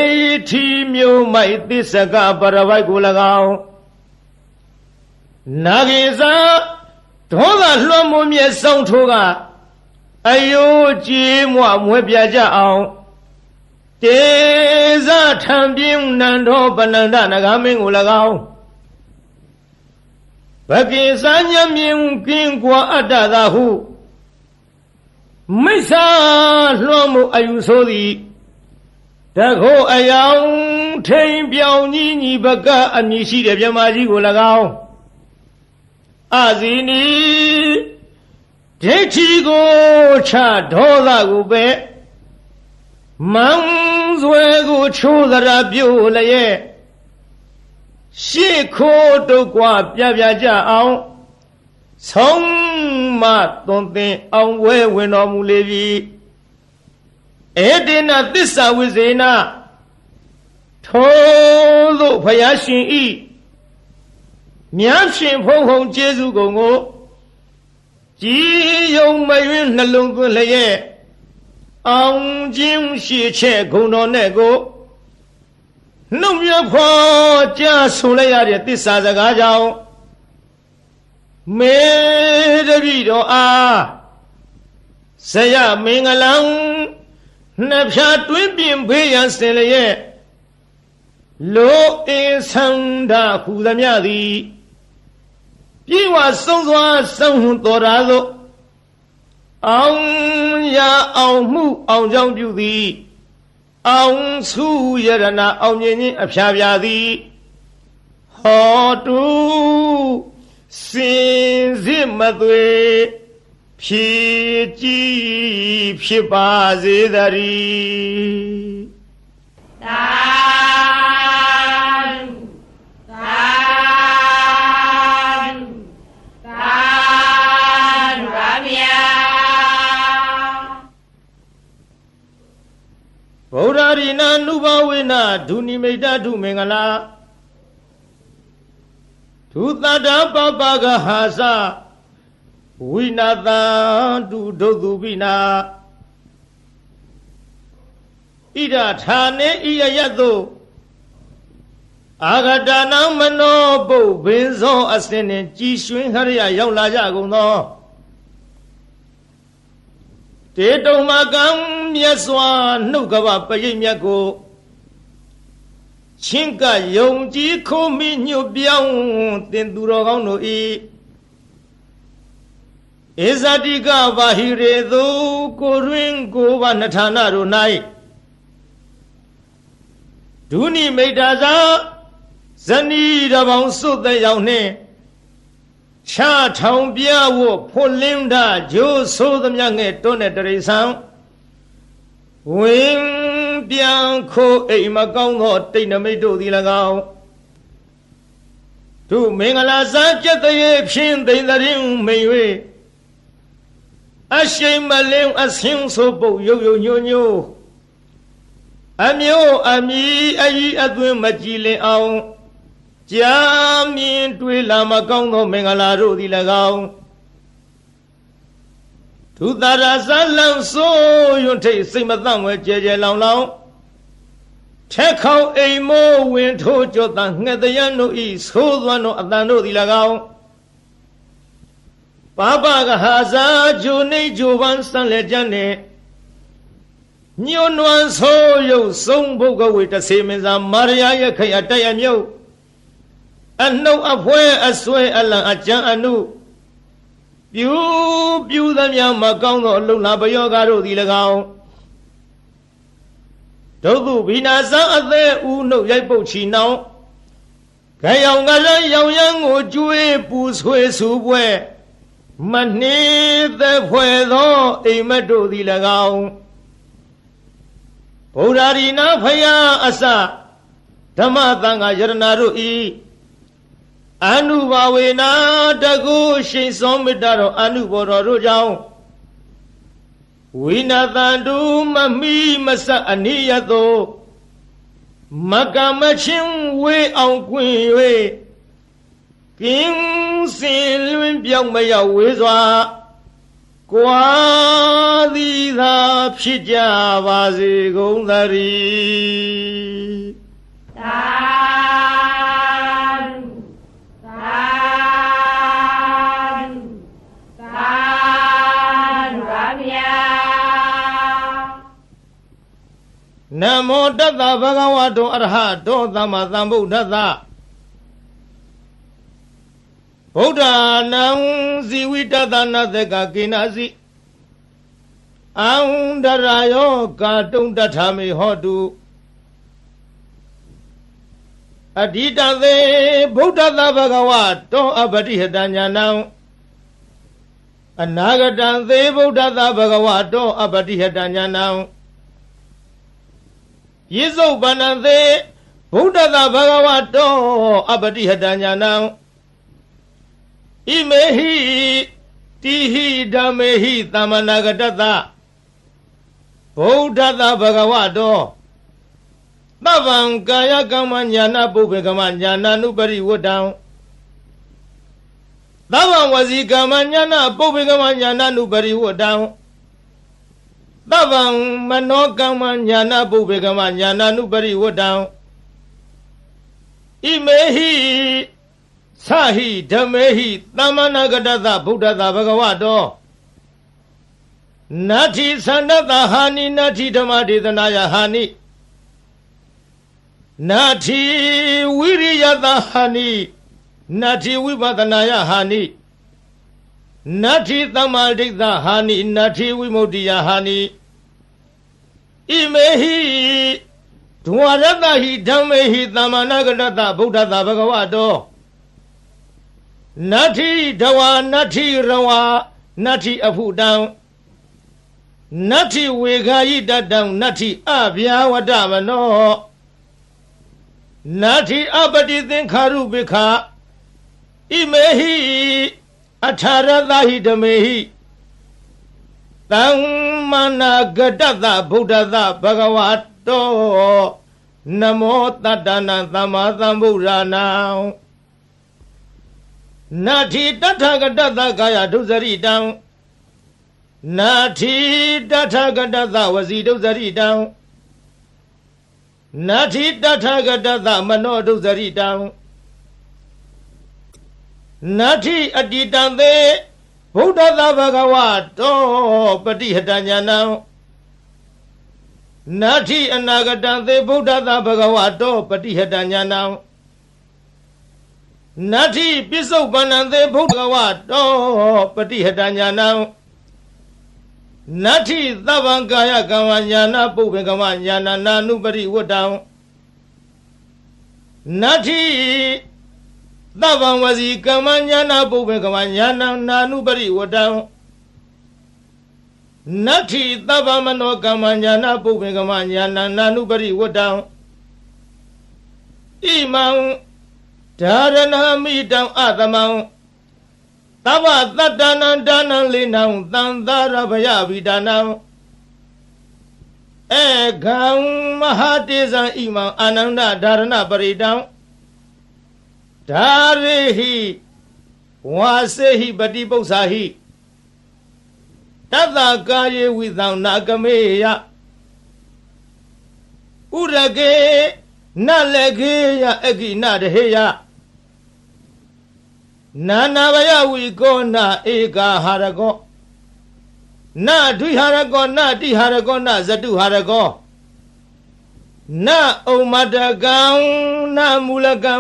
ထီမျိုးမိုက်သစ္စကပရဝိုက်ကို၎င်းနာဂေဇာဒေါသလွှမ်းမိုးမြဲဆောင်ထိုးကအယိုးကြည်မွမွဲပြကြအောင်တေဇထံပြင်းနန္ဒောပနန္ဒနဂမင်းကို၎င်းဘကိစဉ္ညမြင်ကင်းကွာအတ္တသာဟုမိစ္ဆာလွှမ်းမိုးအယူဆိုသည်တခိုးအယောင်ထိန်ပြောင်ကြီးညီဘကအမည်ရှိတဲ့မြမကြီးကို၎င်းအဇီနီဒိဋ္ဌိကိုချဒေါသကိုပဲမန်းဆွဲကိုချိုးသရာပြုတ်လျက်ရှေ့ခိုးတုတ်ကွာပြပြကြအောင်ဆုံးမသွန်သင်အောင်ဝဲဝင်တော်မူလေပြီဧတေနသစ္စာဝိဇေနထိုသို့ဖယားရှင်ဤမြတ်ရှင်ဖုံဖုံကျေးဇူးကုန်ကိုကြည်ယုံမယွင်းနှလုံးသွင်းလျက်အောင်ခြင်းရှိချက်ဂုဏ်တော်နဲ့ကိုနှုတ်မြဖော်ကြားဆိုလိုက်ရတဲ့သစ္စာစကားကြောင့်မေတ္တိတော်အားဇယမင်္ဂလံနှဖြာတွင်းပြင်ဖေးရန်စင်လျက်လောအင်းဆန္ဒဟူသမျှသည်ပြေဝဆုံးစွာဆုံးဟုတော်ရာသို့အောင်ရအောင်မှုအောင်ကြောင့်ပြုသည်အောင်စုယရနာအောင်မြင်ခြင်းအဖျားပြသည်ဟောတုစင်စစ်မသွေဖြည့်ကြည်ဖြစ်ပါစေတည်းသာသာသာပါဗျာဗုဒ္ဓရိနာနုဘဝေနဒုနိမိတ်တုမင်္ဂလာဒုသတ္တပပကဟာသဝိနာတံတုဒုသုပိနာဣဒထာနေဣယယတုအာဂတနာမနောပုဗ္ဗင်းဇောအစင်းနှင့်ကြည်ရွှင်ခရယရောက်လာကြကုန်သောတေတုံမကံမြတ်စွာနှုတ်ကပပရိတ်မြတ်ကိုချင်းကယုံကြည်ခိုးမိညွတ်ပြောင်းတင်သူတော်ကောင်းတို့ဤဧဇတိကဘာဟိရေသူကိုရင်းကိုဘာနထာနာတို့၌ဒုနိမိတ်တာသာဇနီးတော်ပေါင်းစုတဲ့ရောက်နှင့်ချထောင်ပြဝဖွလင်းတာဂျိုးဆိုးသမျှငဲ့တွန်းတဲ့တရိษံဝင်ပြန်ခိုးအိမ်မကောင်းသောတိတ်နမိတ်တို့သည်၎င်းသူမင်္ဂလာစားကျက်တဲ့ဖြင့်သိမ့်တဲ့မိန်၍အရှိန်မလင်းအဆင်းဆိုပုတ်ရုပ်ရုပ်ညို့ညို့အမျိုးအမီအကြီးအသွင်းမကြည်လင်အောင်ကြာမြင်တွေ့လာမကောင်းသောမင်္ဂလာတို့သည်၎င်းသူသာရဇလံဆိုးရွံ့ထိတ်စိတ်မသန့်ဝဲကြဲကြဲလောင်လောင်ထက်ခေါအိမ်မိုးဝင်ထိုးကြောတန်ငှက်တရံတို့ဤသိုးသွမ်းတို့အတန်တို့သည်၎င်းပါပကဟာဇာဂျိုနေဂျိုပန်းစံလက်ကျန်နဲ့ညွန်းနွမ်းဆိုးရုပ်ဆုံးဘုတ်ကဝေတဆေမင်းစာမာရယာရဲ့ခရတရမြုပ်အနှုတ်အဖွဲအဆွဲအလံအကြံအနုပြူသမျှမကောင်းသောအလုံလာပယောဂါတို့သည်၎င်းဒုက္ခဘိနာဇံအသက်ဦးနှုတ်ရိုက်ပုတ်ချီနှောင်း ခိုင်အောင်ကလည်းရောင်ရမ်းကိုကျွေးပူဆွေးဆူပွဲမနှေးသက်ဖွဲ့သောအိမ်မက်တို့သည်၎င်းဗုဒ္ဓရီနာဖယားအစဓမ္မသံဃာယရဏတို့ဤအနုဘာဝေနာတကုရှိန်စောမေတ္တာတော်အနုဘောတော်တို့ကြောင့်ဝိနာတန္တုမမိမဆအနိယသောမကမချင်းဝေအောင်ကွင်၍ကင်းစင်လွင်ပြောင်းမရောက်ဝေးစွာကွာသည်သာဖြစ်ကြပါစေကုန်သတည်းသာသာသာပါဗျာနမောတတ္တဗဂဝတောအရဟတောသမ္မာသမ္ဗုဒ္ဓသဗုဒ္ဓနာံဇီဝိတတနာသကကိနာစီအံဒရာယောကာတုံတထမေဟောတုအဓိတသေဗုဒ္ဓသဗဂဝတောအပတိဟတညာနံအနာဂတံသေဗုဒ္ဓသဗဂဝတောအပတိဟတညာနံယေစုပန္နသေဗုဒ္ဓသဗဂဝတောအပတိဟတညာနံဣမေဟိတိဟိဓမ္မေဟိသမ္မနာဂတတဗုဒ္ဓသဗဂဝတောသဗ္ဗံကာယကမ္မညာနာပုပ္ပေကမ္မညာနာနုပရိဝတ္တံသဗ္ဗံဝစီကမ္မညာနာပုပ္ပေကမ္မညာနာနုပရိဝတ္တံသဗ္ဗံမနောကမ္မညာနာပုပ္ပေကမ္မညာနာနုပရိဝတ္တံဣမေဟိသဟိဓမ္မေဟိသမ္မနာဂတသဗုဒ္ဓသဗဂဝတောနတ္ထိသန္တတဟာနိနတ္ထိဓမ္မဒေသနာယဟာနိနတ္ထိဝိရိယတဟာနိနတ္ထိဝိပဿနာယဟာနိနတ္ထိသမ္မာဒိဋ္ဌဟာနိနတ္ထိဝိမု ക്തി ယဟာနိဣမေဟိဒဝရတဟိဓမ္မေဟိသမ္မာနာဂတသဗုဒ္ဓသဗဂဝတောနတ္ထိဒဝါနတ္ထိရဝါနတ္ထိအဖုတံနတ္ထိဝေခာယိတတံနတ္ထိအဗျာဝတ္တမနောနတ္ထိအပတိသင်္ခါရုပိခဣမေဟိအထာရသဟိဓမေဟိသမ္မာနာဂတသဗုဒ္ဓသဗဂဝတောနမောတတ္တနာသမ္မာသမ္ဗုဒ္ဓနာနတ္ထိတထဂတသကာယဒုစရိတံနတ္ထိတထဂတသဝစီဒုစရိတံနတ္ထိတထဂတသမနောဒုစရိတံနတ္ထိအတ္တိတံသေဗုဒ္ဓသဗဂဝတောပတိဟတညာနံနတ္ထိအနာဂတံသေဗုဒ္ဓသဗဂဝတောပတိဟတညာနံနတ္ထိပစ္စုပ္ပန္နံသေဗုဒ္ဓဝတောပတိဟတညာနံနတ္ထိသဗ္ဗံကာယကမ္မညာနာပုပ္ပေကမ္မညာနာနာနုပရိဝတ္တံနတ္ထိသဗ္ဗံဝစီကမ္မညာနာပုပ္ပေကမ္မညာနာနာနုပရိဝတ္တံနတ္ထိသဗ္ဗမနောကမ္မညာနာပုပ္ပေကမ္မညာနာနာနုပရိဝတ္တံဣမံဓာရဏမိတံအသမံသဗ္ဗတတ္တနံဒါနံလိနံသံသာရဗယဝိဒါနံဧကံမဟာတေဇံဣမံအာနန္ဒဓာရဏပရိတံဓာရေဟိဝါစေဟိပတိပု္ပ္ပာဟိတတ္တကာယေဝိသံနာကမေယဥရကေနလေကေယအကိနတဟေယနာနာဘယဝိကောနာဧကာဟာရကောနဒွိဟာရကောနတိဟာရကောနဇတုဟာရကောနဩမတကံနမူလကံ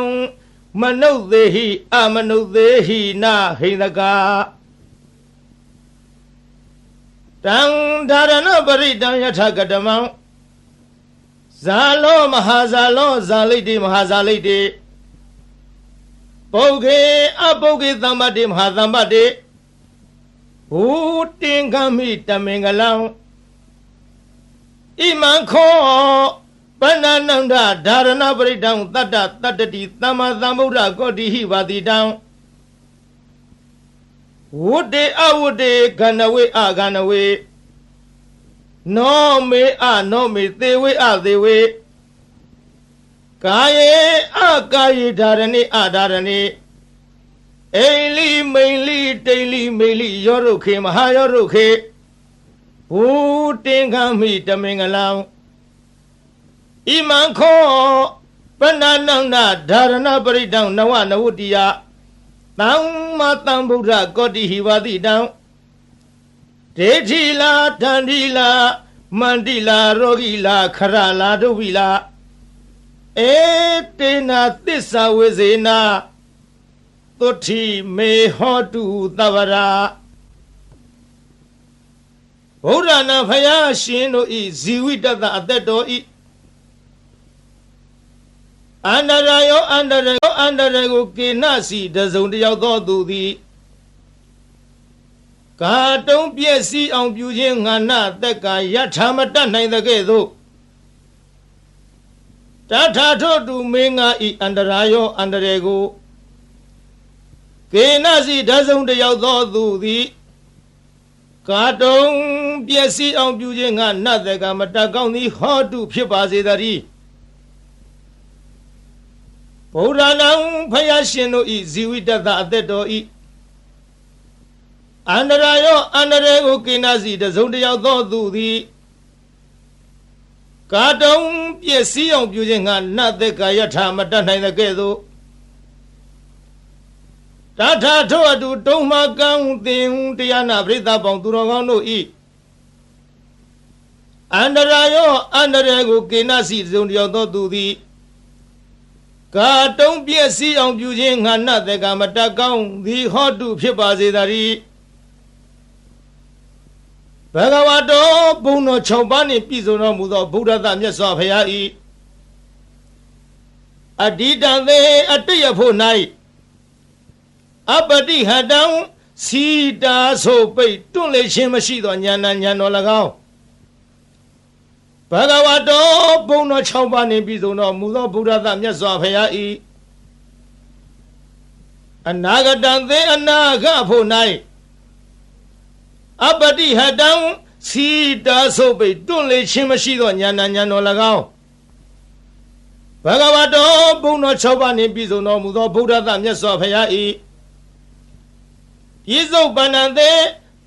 မနုဿေဟိအမနုဿေဟိနဟိန္ဒကာတံဓာရဏပရိတံယထကတမံဇာလောမဟာဇာလောဇာလိတိမဟာဇာလိတိ ပုဂ္ဂေအပုဂ္ဂေသမ္ပတိမဟာသမ္ပတိဘူတင်္ဂမိတမင်္ဂလံဣမံခောပဏ္ဏနန္ဒဓာရဏပရိဒံတတ္တတတ္တတိသမ္မာသမ္ဗုဒ္ဓကောတိဟိပါတိတံဝုတေအဝုတေခန္ဓဝေအခန္ဓဝေနောမေအနောမေသေဝေအသေဝေကာယေအကာယေဓာရဏိအဓာရဏိအိလိမိန်လိတိလိမိလိယောရုခေမဟာယောရုခေဘူတင်္ဂမိတမင်္ဂလံဣမံခောပဏ္ဏနန္ဒဓာရဏပရိဒံနဝနဝတ္တိယသမ္မာသမ္ဗုဒ္ဓကောတိဟိဝတိတံဒေထိလာတန္တိလာမန္တိလာရောဂိလာခရလာဒုဝိလာဧတေနာသစ္စာဝေဇေနာသုတိမေဟောတုသဗ္ဗရာဗုဒ္ဓနာဖယားရှင်တို့ဤဇီဝိတတအသက်တော်ဤအန္တရာယောအန္တရာယောအန္တရာကိုကေနစီတစုံတယောက်သောသူသည်ကာတုံးပြည့်စည်အောင်ပြုခြင်းငါနတက်ကယထာမတတ်နိုင်တဲ့ကဲ့သို့တထာထို့တူမင်းငါဤအန္တရာယောအန္တရာကိုကေနစီတစုံတယောက်သောသူသည်ကာတုံးပြည့်စည်အောင်ပြုခြင်းငါနတက်ကမတတ်ကောင်းသည်ဟောတုဖြစ်ပါစေတည်းဗုဒ္ဓနာဖယားရှင်တို့ဤဇီဝိတတအသက်တော်ဤအန္တရာယောအန္တရာကိုကိနာစီတစုံတယောက်သောသူသည်ကာတုံးပြည့်စည်အောင်ပြုခြင်းငါနတ်သက်ကာယထာမတတ်နိုင်တဲ့ကဲ့သို့တထာထို့အတူတုံးမကံသင်တရားနာပရိသတ်ပေါင်းသူတော်ကောင်းတို့ဤအန္တရာယောအန္တရာကိုကိနာစီတစုံတယောက်သောသူသည်ကာတုံးပြည့်စည်အောင်ပြုခြင်းငါနတ်သက်ကာမတတ်ကောင်းသည်ဟောတုဖြစ်ပါစေတည်းဘဂဝါတော်ဘုံတော်6ပါးနှင့်ပြည့်စုံတော်မူသောဗုဒ္ဓသမြတ်စွာဘုရား၏အဓိတံသေအတ္တယဖို့၌အပတိဟတံစီတာဆိုပိတ်တွန့်လေခြင်းမရှိသောဉာဏ်ဉာဏ်တော်၎င်းဘဂဝါတော်ဘုံတော်6ပါးနှင့်ပြည့်စုံတော်မူသောဗုဒ္ဓသမြတ်စွာဘုရား၏အနာဂတံသေအနာဂဖို့၌အပတိဟတံစီတာဆိုပိတ်တွန့်လေခြင်းမရှိသောဉာဏ်ဉာဏ်တော်၎င်းဘဂဝါတော်ဘုံတော်6ပါးနှင့်ပြည့်စုံတော်မူသောဗုဒ္ဓသမြတ်စွာဘုရား၏ပြစ္ဆုတ်ပန္နံသေ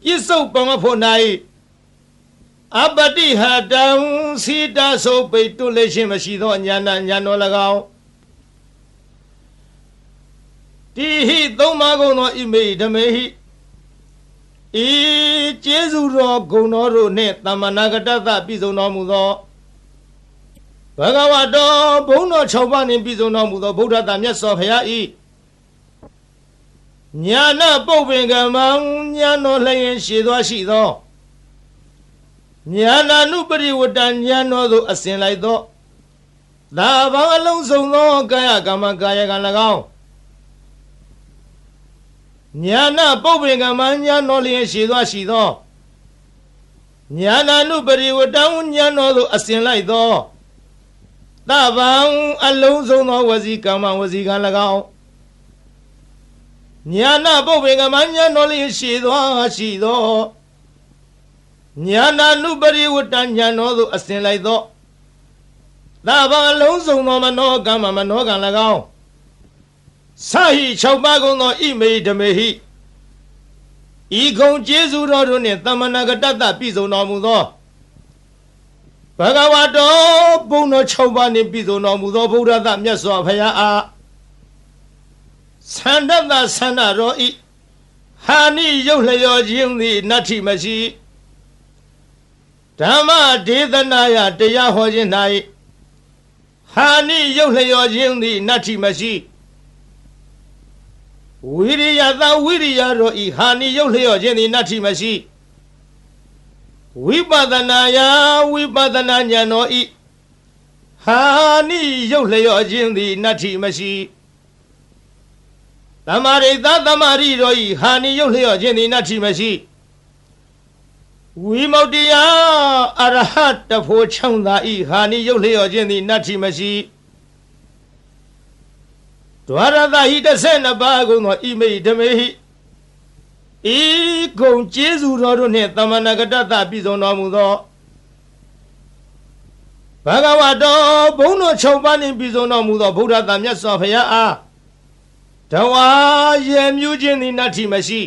ပြစ္ဆုတ်ပံဖို့၌အပတိဟတံစီတာဆိုပိတ်တွန့်လေခြင်းမရှိသောဉာဏ်ဉာဏ်တော်၎င်းတိဟိသုံးပါးကုန်သောဣမေဓမေဟိဤကျေးဇူးတော်ဂုဏ်တော်တို့နှင့်သမ္မာနာဂတသပြည့်စုံတော်မူသောဘဂဝါတော်ဘုံတော်6ပါးနှင့်ပြည့်စုံတော်မူသောဗုဒ္ဓသာမြတ်စွာဘုရား၏ညာနာပုပ္ပင်ကမံညာတော်လျင်ရှည်သွားရှိသောညာနာနုပရိဝတ္တညာတော်သို့အစဉ်လိုက်သောသာဘောင်အလုံးစုံသောကာယကမ္မကာယကံ၎င်းညာနာပုပ္ပင်ကမညာတော်လျင်ရှည်သွားရှိသောညာနာနုပရိဝတ္တညာတော်သို့အစဉ်လိုက်သောသဗ္ဗံအလုံးစုံသောဝစီကမ္မဝစီကံ၎င်းညာနာပုပ္ပင်ကမညာတော်လျင်ရှည်သွားရှိသောညာနာနုပရိဝတ္တညာတော်သို့အစဉ်လိုက်သောသဗ္ဗံအလုံးစုံသောမနောကမ္မမနောကံ၎င်းစာဟိ6ပါးကုန်သောဣမေဓမေဟိဤကုံကျေးဇူးတော်တို့နှင့်သမ္မာနာဂတတပြည့်စုံတော်မူသောဘဂဝါတော်ဘုံတော်6ပါးနှင့်ပြည့်စုံတော်မူသောဗုဒ္ဓသမြတ်စွာဘုရားအားသန္တတသန္တရောဤဟာနိရုပ်လျော်ခြင်းသည်နတ္ထိမရှိဓမ္မဒေသနာယတရားဟောခြင်း၌ဟာနိရုပ်လျော်ခြင်းသည်နတ္ထိမရှိဝိရိယသာဝိရိယရောဤဟာနိရုပ်လျော့ခြင်းသည်နတ္ထိမရှိဝိပဿနာယဝိပဿနာဉာဏ်တော်ဤဟာနိရုပ်လျော့ခြင်းသည်နတ္ထိမရှိ သမရိသသမရိတော်ဤဟာနိယုတ်လျော့ခြင်းသည်နတ္ထိမရှိဝိမု ക്തി ယအရဟတဖို့ချောင်းသာဤဟာနိယုတ်လျော့ခြင်းသည်နတ္ထိမရှိဒွါရသဟိ12ပါးကုန်သောဣမိဓမေဟိဤဂုံကျေးဇူးတော်တို့နှင့်သမဏဂတတပြည့်စုံတော်မူသောဘဂဝါတော်ဘုန်းတော်6ပါးနှင့်ပြည့်စုံတော်မူသောဗုဒ္ဓသာမြတ်စွာဘုရားအားတဝါရေမြူးခြင်းသည်နတ္ထိမရှိ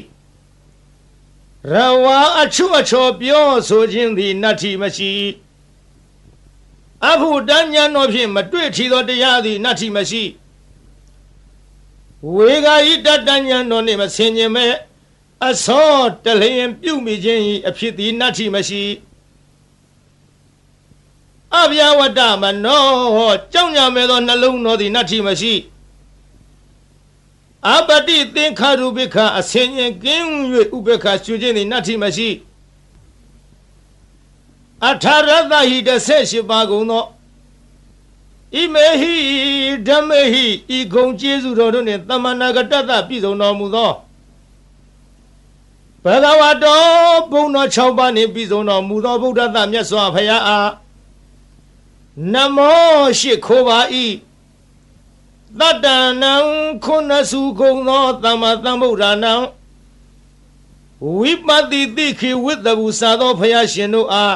ရဝါအချွတ်အချော်ပြောဆိုခြင်းသည်နတ္ထိမရှိအဘုဒ္ဓဉာဏ်တော်ဖြင့်မတွေ့ထီသောတရားသည်နတ္ထိမရှိဝေဂာယိတတဉာဏ်တော်နှင့်မဆင်ခြင်မဲ့အစောတလျင်ပြုမိခြင်း၏အဖြစ်သည်နတ္ထိမရှိအဗျာဝတ္တမနောကြောင့်ညာမဲ့သောနှလုံးတော်သည်နတ္ထိမရှိအပတိသင်္ခါရုပိခအဆင်ញင်ကင်း၍ဥပေက္ခကျွခြင်းသည်နတ္ထိမရှိအထာရသဟိ18ပါးကုန်သောဣမေဟိဓမ္မေဟိဤဂုံကျေးဇူးတော်တို့နှင့်သမဏဂတတပြည့်စုံတော်မူသောဘဂဝါတော်ဘုန်းတော်6ပါးနှင့်ပြည့်စုံတော်မူသောဗုဒ္ဓသမြတ်စွာဘုရားအားနမောရှိခိုးပါ၏တတ္တနံခုနစုကုံသောသမ္မာသမ္ဗုဒ္ဓနာဝိပဿိတိခိဝိတ္တဘူစာသောဘုရားရှင်တို့အား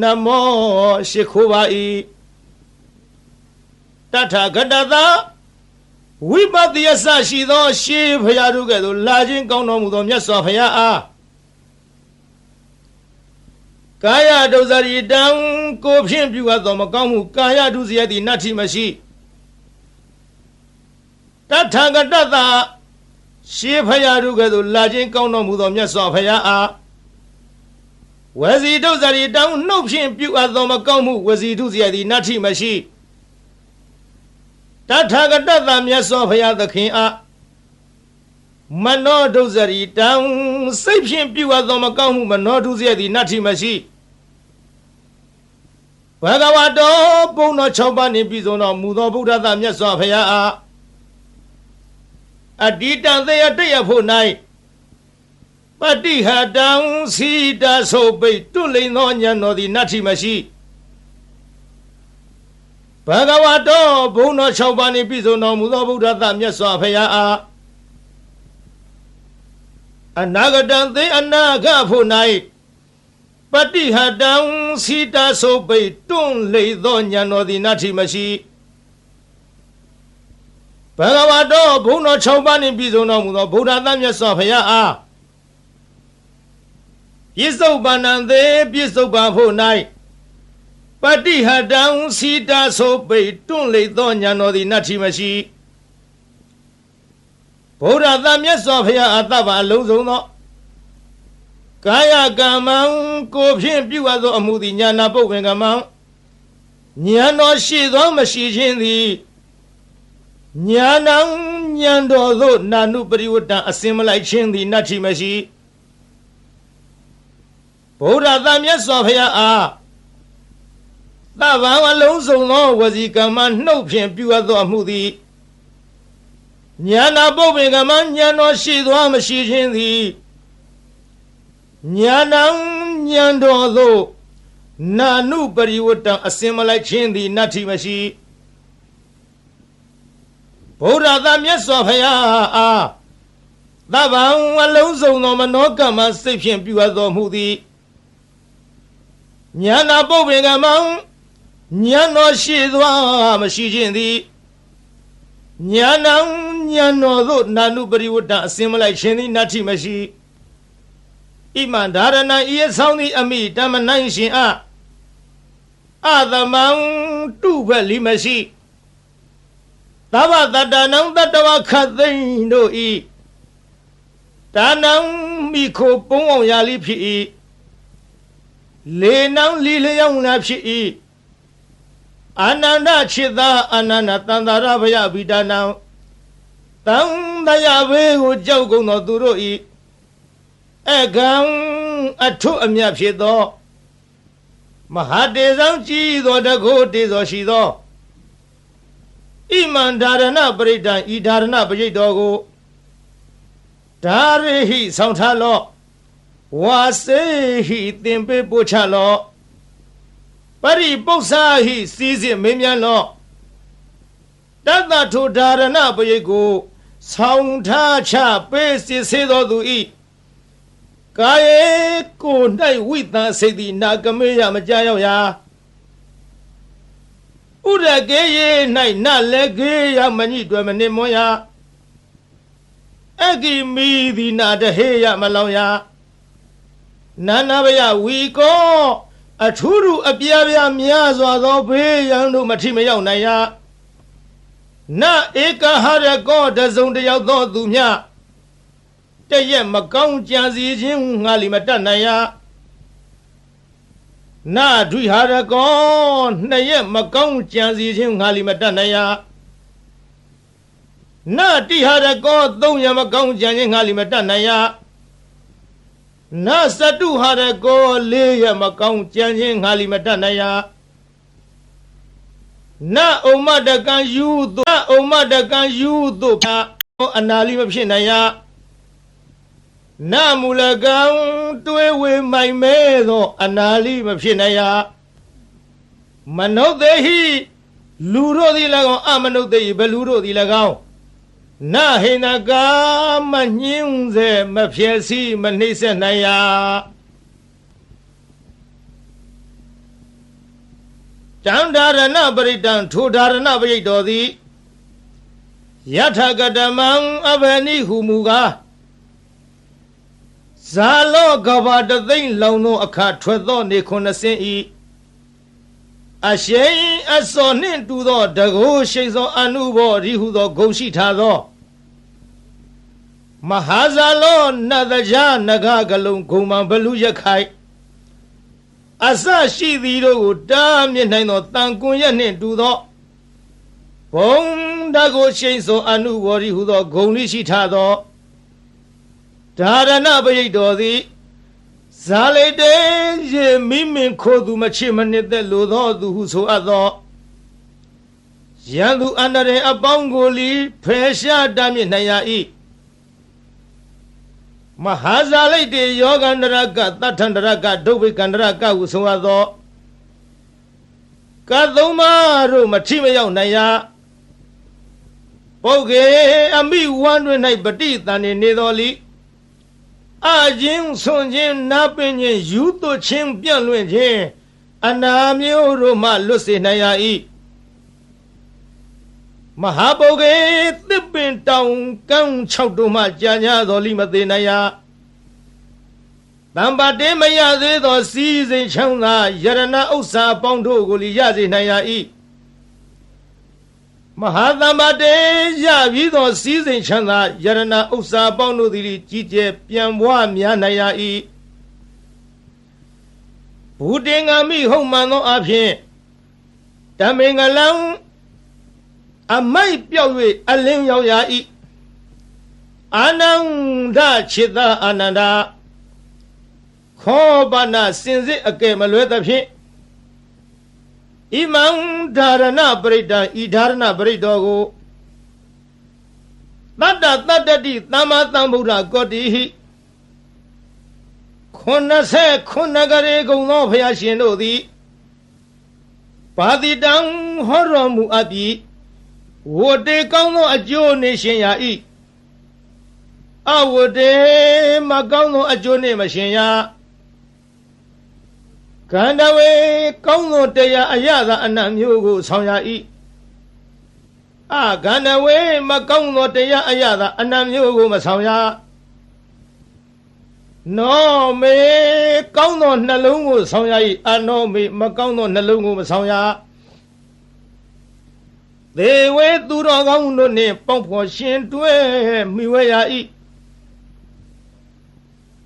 နမောရှိခိုးပါ၏တထာဂတသာဝိပဿိယစရှိသောရှေးဘုရားတို့ကဲ့သို့လာခြင်းကောင်းတော်မူသောမြတ်စွာဘုရားအားကာယဒုစရိတံကိုဖြင့်ပြုအပ်သောမကောင်းမှုကာယဒုစရိုက်သည်နတ္ထိမရှိတထာဂတသာရှေးဘုရားတို့ကဲ့သို့လာခြင်းကောင်းတော်မူသောမြတ်စွာဘုရားအားဝစီဒုစရိတံနှုတ်ဖြင့်ပြုအပ်သောမကောင်းမှုဝစီဒုစရိုက်သည်နတ္ထိမရှိတထာဂတသာမြတ်စွာဘုရားသခင်အားမနောဒုစရိတံစိတ်ဖြင့်ပြုအပ်သောမကောင်းမှုမနောဒုစရိုက်သည်နတ္ထိမရှိဘဂဝါတော်ဘုန်းတော်6ပါးနှင့်ပြည့်စုံတော်မူသောဗုဒ္ဓသာမြတ်စွာဘုရားအားအတ္တိတံသေယတရဖို့၌ပတိဟတံစီတဆိုပိတ်တွလိန်သောဉာဏ်တော်သည်နတ္ထိမရှိဘဂဝါတော်ဘုန်းတော်6ပါးနှင့်ပြည့်စုံတော်မူသောဗုဒ္ဓသမြတ်စွာဘုရားအားအနာဂတံသေအနာဂဖို့၌ပတိဟတံစီတဆိုပိတ်တွလိန်သောဉာဏ်တော်သည်နတ္ထိမရှိဘဂဝါတော်ဘုန်းတော်6ပါးနှင့်ပြည့်စုံတော်မူသောဗုဒ္ဓသမြတ်စွာဘုရားအားပြစ္ဆုတ်ပန္နံသေပြစ္ဆုတ်ပန်ဖို့၌ပတိဟတံစီတဆိုပိတ်တွလိန်သောဉာဏ်တော်သည်နတ္ထိမရှိဗုဒ္ဓသမြတ်စွာဘုရားအတ္တပါအလုံးစုံသောကာယကမ္မံကိုဖြင့်ပြုအပ်သောအမှုသည်ဉာဏပုပ္ပင်ကမ္မံဉာဏ်တော်ရှိသောမရှိခြင်းသည်ဉာဏံဉာဏ်တော်သို့နာနုပရိဝတ္တအစင်မလိုက်ခြင်းသည်နတ္ထိမရှိဗုဒ္ဓသမြတ်စွာဘုရားအားသဗ္ဗံအလုံးစုံသောဝစီကမ္မနှုတ်ဖြင့်ပြုအပ်သောအမှုသည်ဉာဏပုပ္ပင်ကမ္မဉာဏ်တော်ရှိသောမရှိခြင်းသည်ဉာဏံဉာဏ်တော်သို့နာနုပရိဝတ္တအစင်မလိုက်ခြင်းသည်နတ္ထိမရှိဗုဒ္ဓသာမြတ်စွာဘုရားအားသဗ္ဗံအလုံးစုံသောမနောကမ္မစိတ်ဖြင့်ပြုအပ်သောမှုသည်ဉာဏပုပ္ပင်ကမ္မဉာဏ်တော်ရှိသောမရှိခြင်းသည်ဉာဏံဉာဏ်တော်သို့နာနုပရိဝတ္တအစင်မလိုက်ခြင်းသည်နတ္ထိမရှိဣမံဓာရဏံဤအဆောင်သည်အမိတမနိုင်ရှင်အသမံတုဖက်လီမရှိသဗ္ဗတတ္တနံတတ္တဝခတ်သိမ့်တို့ဤဒါနံမိခိုပုံအောင်ရာလိဖြစ်၏လေနံလီလျောင်းနာဖြစ်၏အာနန္ဒจิตသာအာနန္ဒတန္တာရဘယဗိဒါနံတံတယဘေကိုကြောက်ကုန်သောသူတို့ဤအကံအထုအမြတ်ဖြစ်သောမဟာတေဇံကြည်သောတကုတေဇောရှိသောဣမံဓာရဏပရိဒံဤဓာရဏပရိတ်တော်ကို ဒါရိဟိဆောင်ထားလော့ဝါစေဟိသင်ပေးပို့ချလော့ပရိပု္ပ္ပစာဟိစီစစ်မင်းမြန်လော့တတ္တထုဓာရဏပရိတ်ကိုဆောင်ထားချပေးစစ်စေတော်သူဤကာယေကို၌ဝိသံစိတ်သည်နာကမေယမကြောက်ရာဥရကေယေ၌နလည်းကေယမညိတွယ်မနစ်မွန်ရာအကိမီသည်နာတဟေယမလောင်ရာနာနာဘယဝီကောအထူးထူးအပြားပြားများစွာသောဘေးရန်တို့မထိမရောက်နိုင်ရာနဧကဟရကောတစုံတယောက်သောသူမြတရက်မကောင်းကြံစီခြင်းငါလီမတတ်နိုင်ရာနဒွိဟာရကောနှစ်ရက်မကောင်းကြံစီခြင်းငါလီမတတ်နိုင်ရာနတိဟာရကောသုံးရက်မကောင်းကြံခြင်းငါလီမတတ်နိုင်ရာနစတုဟာရကောလေးရက်မကောင်းကြံခြင်းငါလီမတတ်နိုင်ရာနဩမတကံယူသို့ဩမတကံယူသို့အနာလီမဖြစ်နိုင်ရာနမူလကံတွေးဝေမိုင်မဲသောအနာလီမဖြစ်နိုင်ရာမနုဿေဟိလူတို့သည်၎င်းအမနုဿေဟိဘလူတို့သည်၎င်းနဟိနကာမညင်းစေမဖြစ်စီမနှိမ့်ဆက်နိုင်ရာတံဒါရဏပရိတံထိုဒါရဏပရိတ်တော်သည်ယထကတမံအဘနိဟုမူကားဇာလောကဘာတသိမ့်လောင်သောအခါထွက်သောနေ90ဤအရှိန်အစောနှင့်တူသောတကုရှိန်သောအနုဘောရိဟုသောဂုံရှိထားသောမဟာဇာလောနတကြနဂကလုံးဂုံမံဘလူရခိုင်အစရှိသည်တို့ကိုတားမြစ်နိုင်သောတန်ကွန်ရက်နှင့်တူသောဘုံတကုရှိန်သောအနုဘောရိဟုသောဂုံလိရှိထားသောဒါရဏပရိတ်တော်သည်ဇာလိတေရေမိမင်ခိုသူမချစ်မနစ်သက်လိုသောသူဟုဆိုအပ်သောရန်သူအန္တရာယ်အပေါင်းကိုလီဖယ်ရှားတားမြစ်နိုင်ရ၏မဟာဇာလိတေယောဂန္တရကတထန္တရကဒုဗိကန္တရကဟုဆိုအပ်သောကသုံးပါးတို့မထိမရောက်နိုင်ရပုဂ္ဂေအမိဝမ်းတွင်၌ပฏิတန်နေတော်လီအချင်းဆွန်ခြင်းနာပင်ခြင်းယူသွခြင်းပြန့်လွင့်ခြင်းအနာမျိုးတို့မှလွတ်စေနိုင်ရ၏မဟာပုဂ္ဂေသစ်ပင်တောင်ကန်း၆တို့မှကြာညာတော်လိမသေးနိုင်ရတမ္ပတေမရသေးသောစီးစိမ်ချမ်းသာယရဏဥစ္စာပေါင်းတို့ကိုလီရစေနိုင်ရ၏မဟာသမ္ပတေရပြီးသောစီးစိမ်ချမ်းသာယရဏဥစ္စာပေါင်းတို့သည်ကြီးကျယ်ပြန်ပွားများနိုင်ရ၏ဘူတင်္ဂမိဟုတ်မှန်သောအဖြစ်တမင်္ဂလံအမိုက်ပြောက်၍အလင်းရောက်ရ၏အာနန္ဒခြေသာအာနန္ဒခောပနာစင်စစ်အကဲမလွဲသဖြင့်ဣမံဒါရဏပရိတံဤဒါရဏပရိတ်တော်ကိုတတ္တတတ္တတိသမ္မာသမ္ဗုဒ္ဓကောတိဟိ89ကရေကုံသောဘုရားရှင်တို့သည်ပါတိတံဟောတော်မူအပ်ပြီးဝတ္တေကောင်းသောအကျိုးနေရှင်ရ၏အဝတ္တေမကောင်းသောအကျိုးနေမရှင်ရကန္တဝေကောင်းသောတရားအရသာအနတ်မျိုးကိုဆောင်ရ၏ကန္တဝေမကောင်းသောတရားအရသာအနတ်မျိုးကိုမဆောင်ရနောမေကောင်းသောနှလုံးကိုဆောင်ရ၏အနောမေမကောင်းသောနှလုံးကိုမဆောင်ရသေဝေသူတော်ကောင်းတို့နှင့်ပေါင်းဖော်ရှင်တွဲမိဝဲရ၏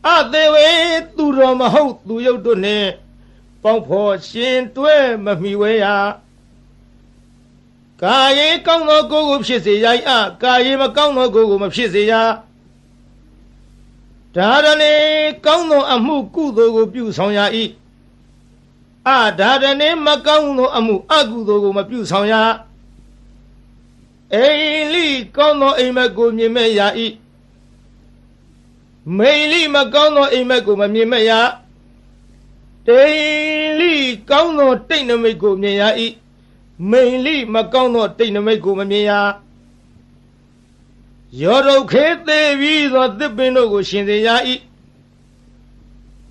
အသေဝေသူတော်မဟုတ်သူယုတ်တို့နှင့်ပေါင်းဖော်ရှင်တွဲမမိဝဲရကာယေကောင်းသောကိုယ်ကိုဖြစ်စေရ၏ကာယေမကောင်းသောကိုယ်ကိုမဖြစ်စေရဒါရဏေကောင်းသောအမှုကုသိုလ်ကိုပြုဆောင်ရ၏ဒါရဏေမကောင်းသောအမှုအကုသိုလ်ကိုမပြုဆောင်ရအိလိကောင်းသောအိမ်မက်ကိုမြင်မဲ့ရ၏ မိန်လိမကောင်းသောအိမ်မက်ကိုမမြင်မရတိန်လိကောင်းသောတိတ်နမိတ်ကိုမြင်ရ၏မိန်လိမကောင်းသောတိတ်နမိတ်ကိုမမြင်ရရောဒုတ်ခေသေးပြီးသောသစ်ပင်တို့ကိုရှင်စေရ၏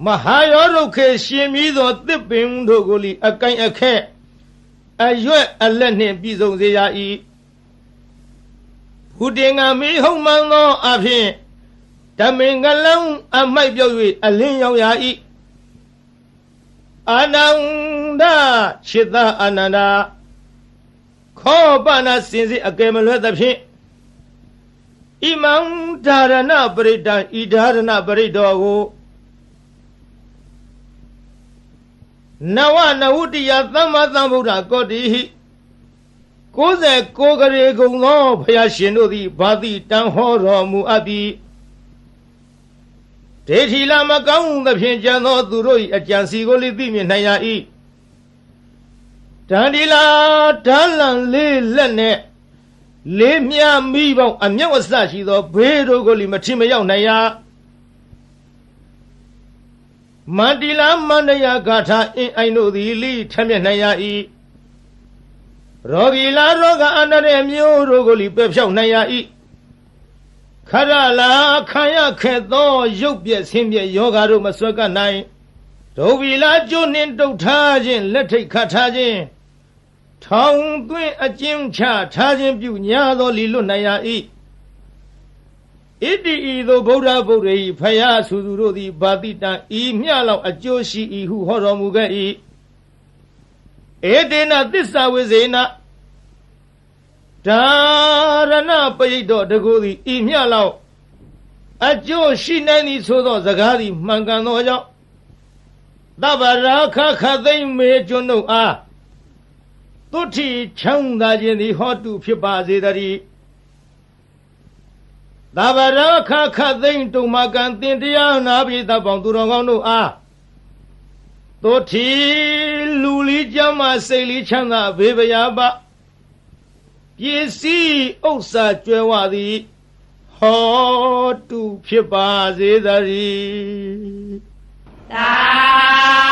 မဟာရောဒုတ်ခေရှင်ပြီးသောသစ်ပင်တို့ကိုလိအကိုင်အခက်အရွက်အလက်နှင့်ပြည့်စုံစေရ၏ဘုတင်ကမေဟုံမှန်သောအဖြစ်ဓမင်္ဂလံအမိုက်ပြောက်၍အလင်းရောက်ရ၏အာနန္ဒခြေသာအာနန္ဒာခောပနာစင်စစ်အကယ်မလွဲသဖြင့်ဣမံဓာရဏပရိတံဤဓာရဏပရိတောကိုနဝနဝတ္တိယသမ္မာသမ္ဗုဒ္ဓကောတိဟိ69ကရေကုံသောဘုရားရှင်တို့သည်ဘာတိတန်ဟောတော်မူအပ်သည်ဒေထီလာမကောင်းသဖြင့်ကြံသောသူတို့၏အကြံစီကိုလိသိမြင်နိုင်ရ၏တန်ဒီလာဓာလံလေးလက်နဲ့လေးမြမိပေါင်းအမြောက်အစရှိသောဘေးတို့ကိုလိမထင်မရောက်နိုင်ရမန္တိလာမန္တယဂါထာအင်းအိုင်တို့သည်လိထမျက်နိုင်ရ၏ရောဂီလာရောဂအန္တရာယ်မျိုးတို့ကိုလိပယ်ဖြောက်နိုင်ရ၏ခရလာခံရခဲ့သောရုပ်ပြက်ဆင်းပြက်ယောဂါတို့မဆွဲကပ်နိုင်ဒုဗီလာကျိုးနှင့်တုတ်ထားခြင်းလက်ထိတ်ခတ်ထားခြင်းထောင်သွင်းအကျဉ်းချထားခြင်းပြုညာသောလီလွတ်နိုင်ရ၏ဣတိဤသို့ဗုဒ္ဓဗုဒ္ဓ၏ဖယားဆူသူတို့သည်ဘာတိတံဤမျှလောက်အကျိုးရှိ၏ဟုဟောတော်မူခဲ့၏ဧတေနသစ္စာဝိဇေနဓာရဏပရိတောတကူသည်ဤမျှလောက်အကျိုးရှိနိုင်သည်ဆိုသောစကားသည်မှန်ကန်သောကြောင့်သဗ္ဗရာခခသိမ့်မေကျွန်းတို့အားသုတိချမ်းသာခြင်းသည်ဟောတုဖြစ်ပါစေတည်းသဗ္ဗရာခခသိမ့်တုံမကံတင်တရားနာပိသပေါင်းသူတော်ကောင်းတို့အားသုတိလူလီကျမ်းမာစိတ်လီချမ်းသာဘေးပရာပပစ္စည်းဥစ္စာကျွဲဝသည်ဟောတုဖြစ်ပါစေတည်းသာ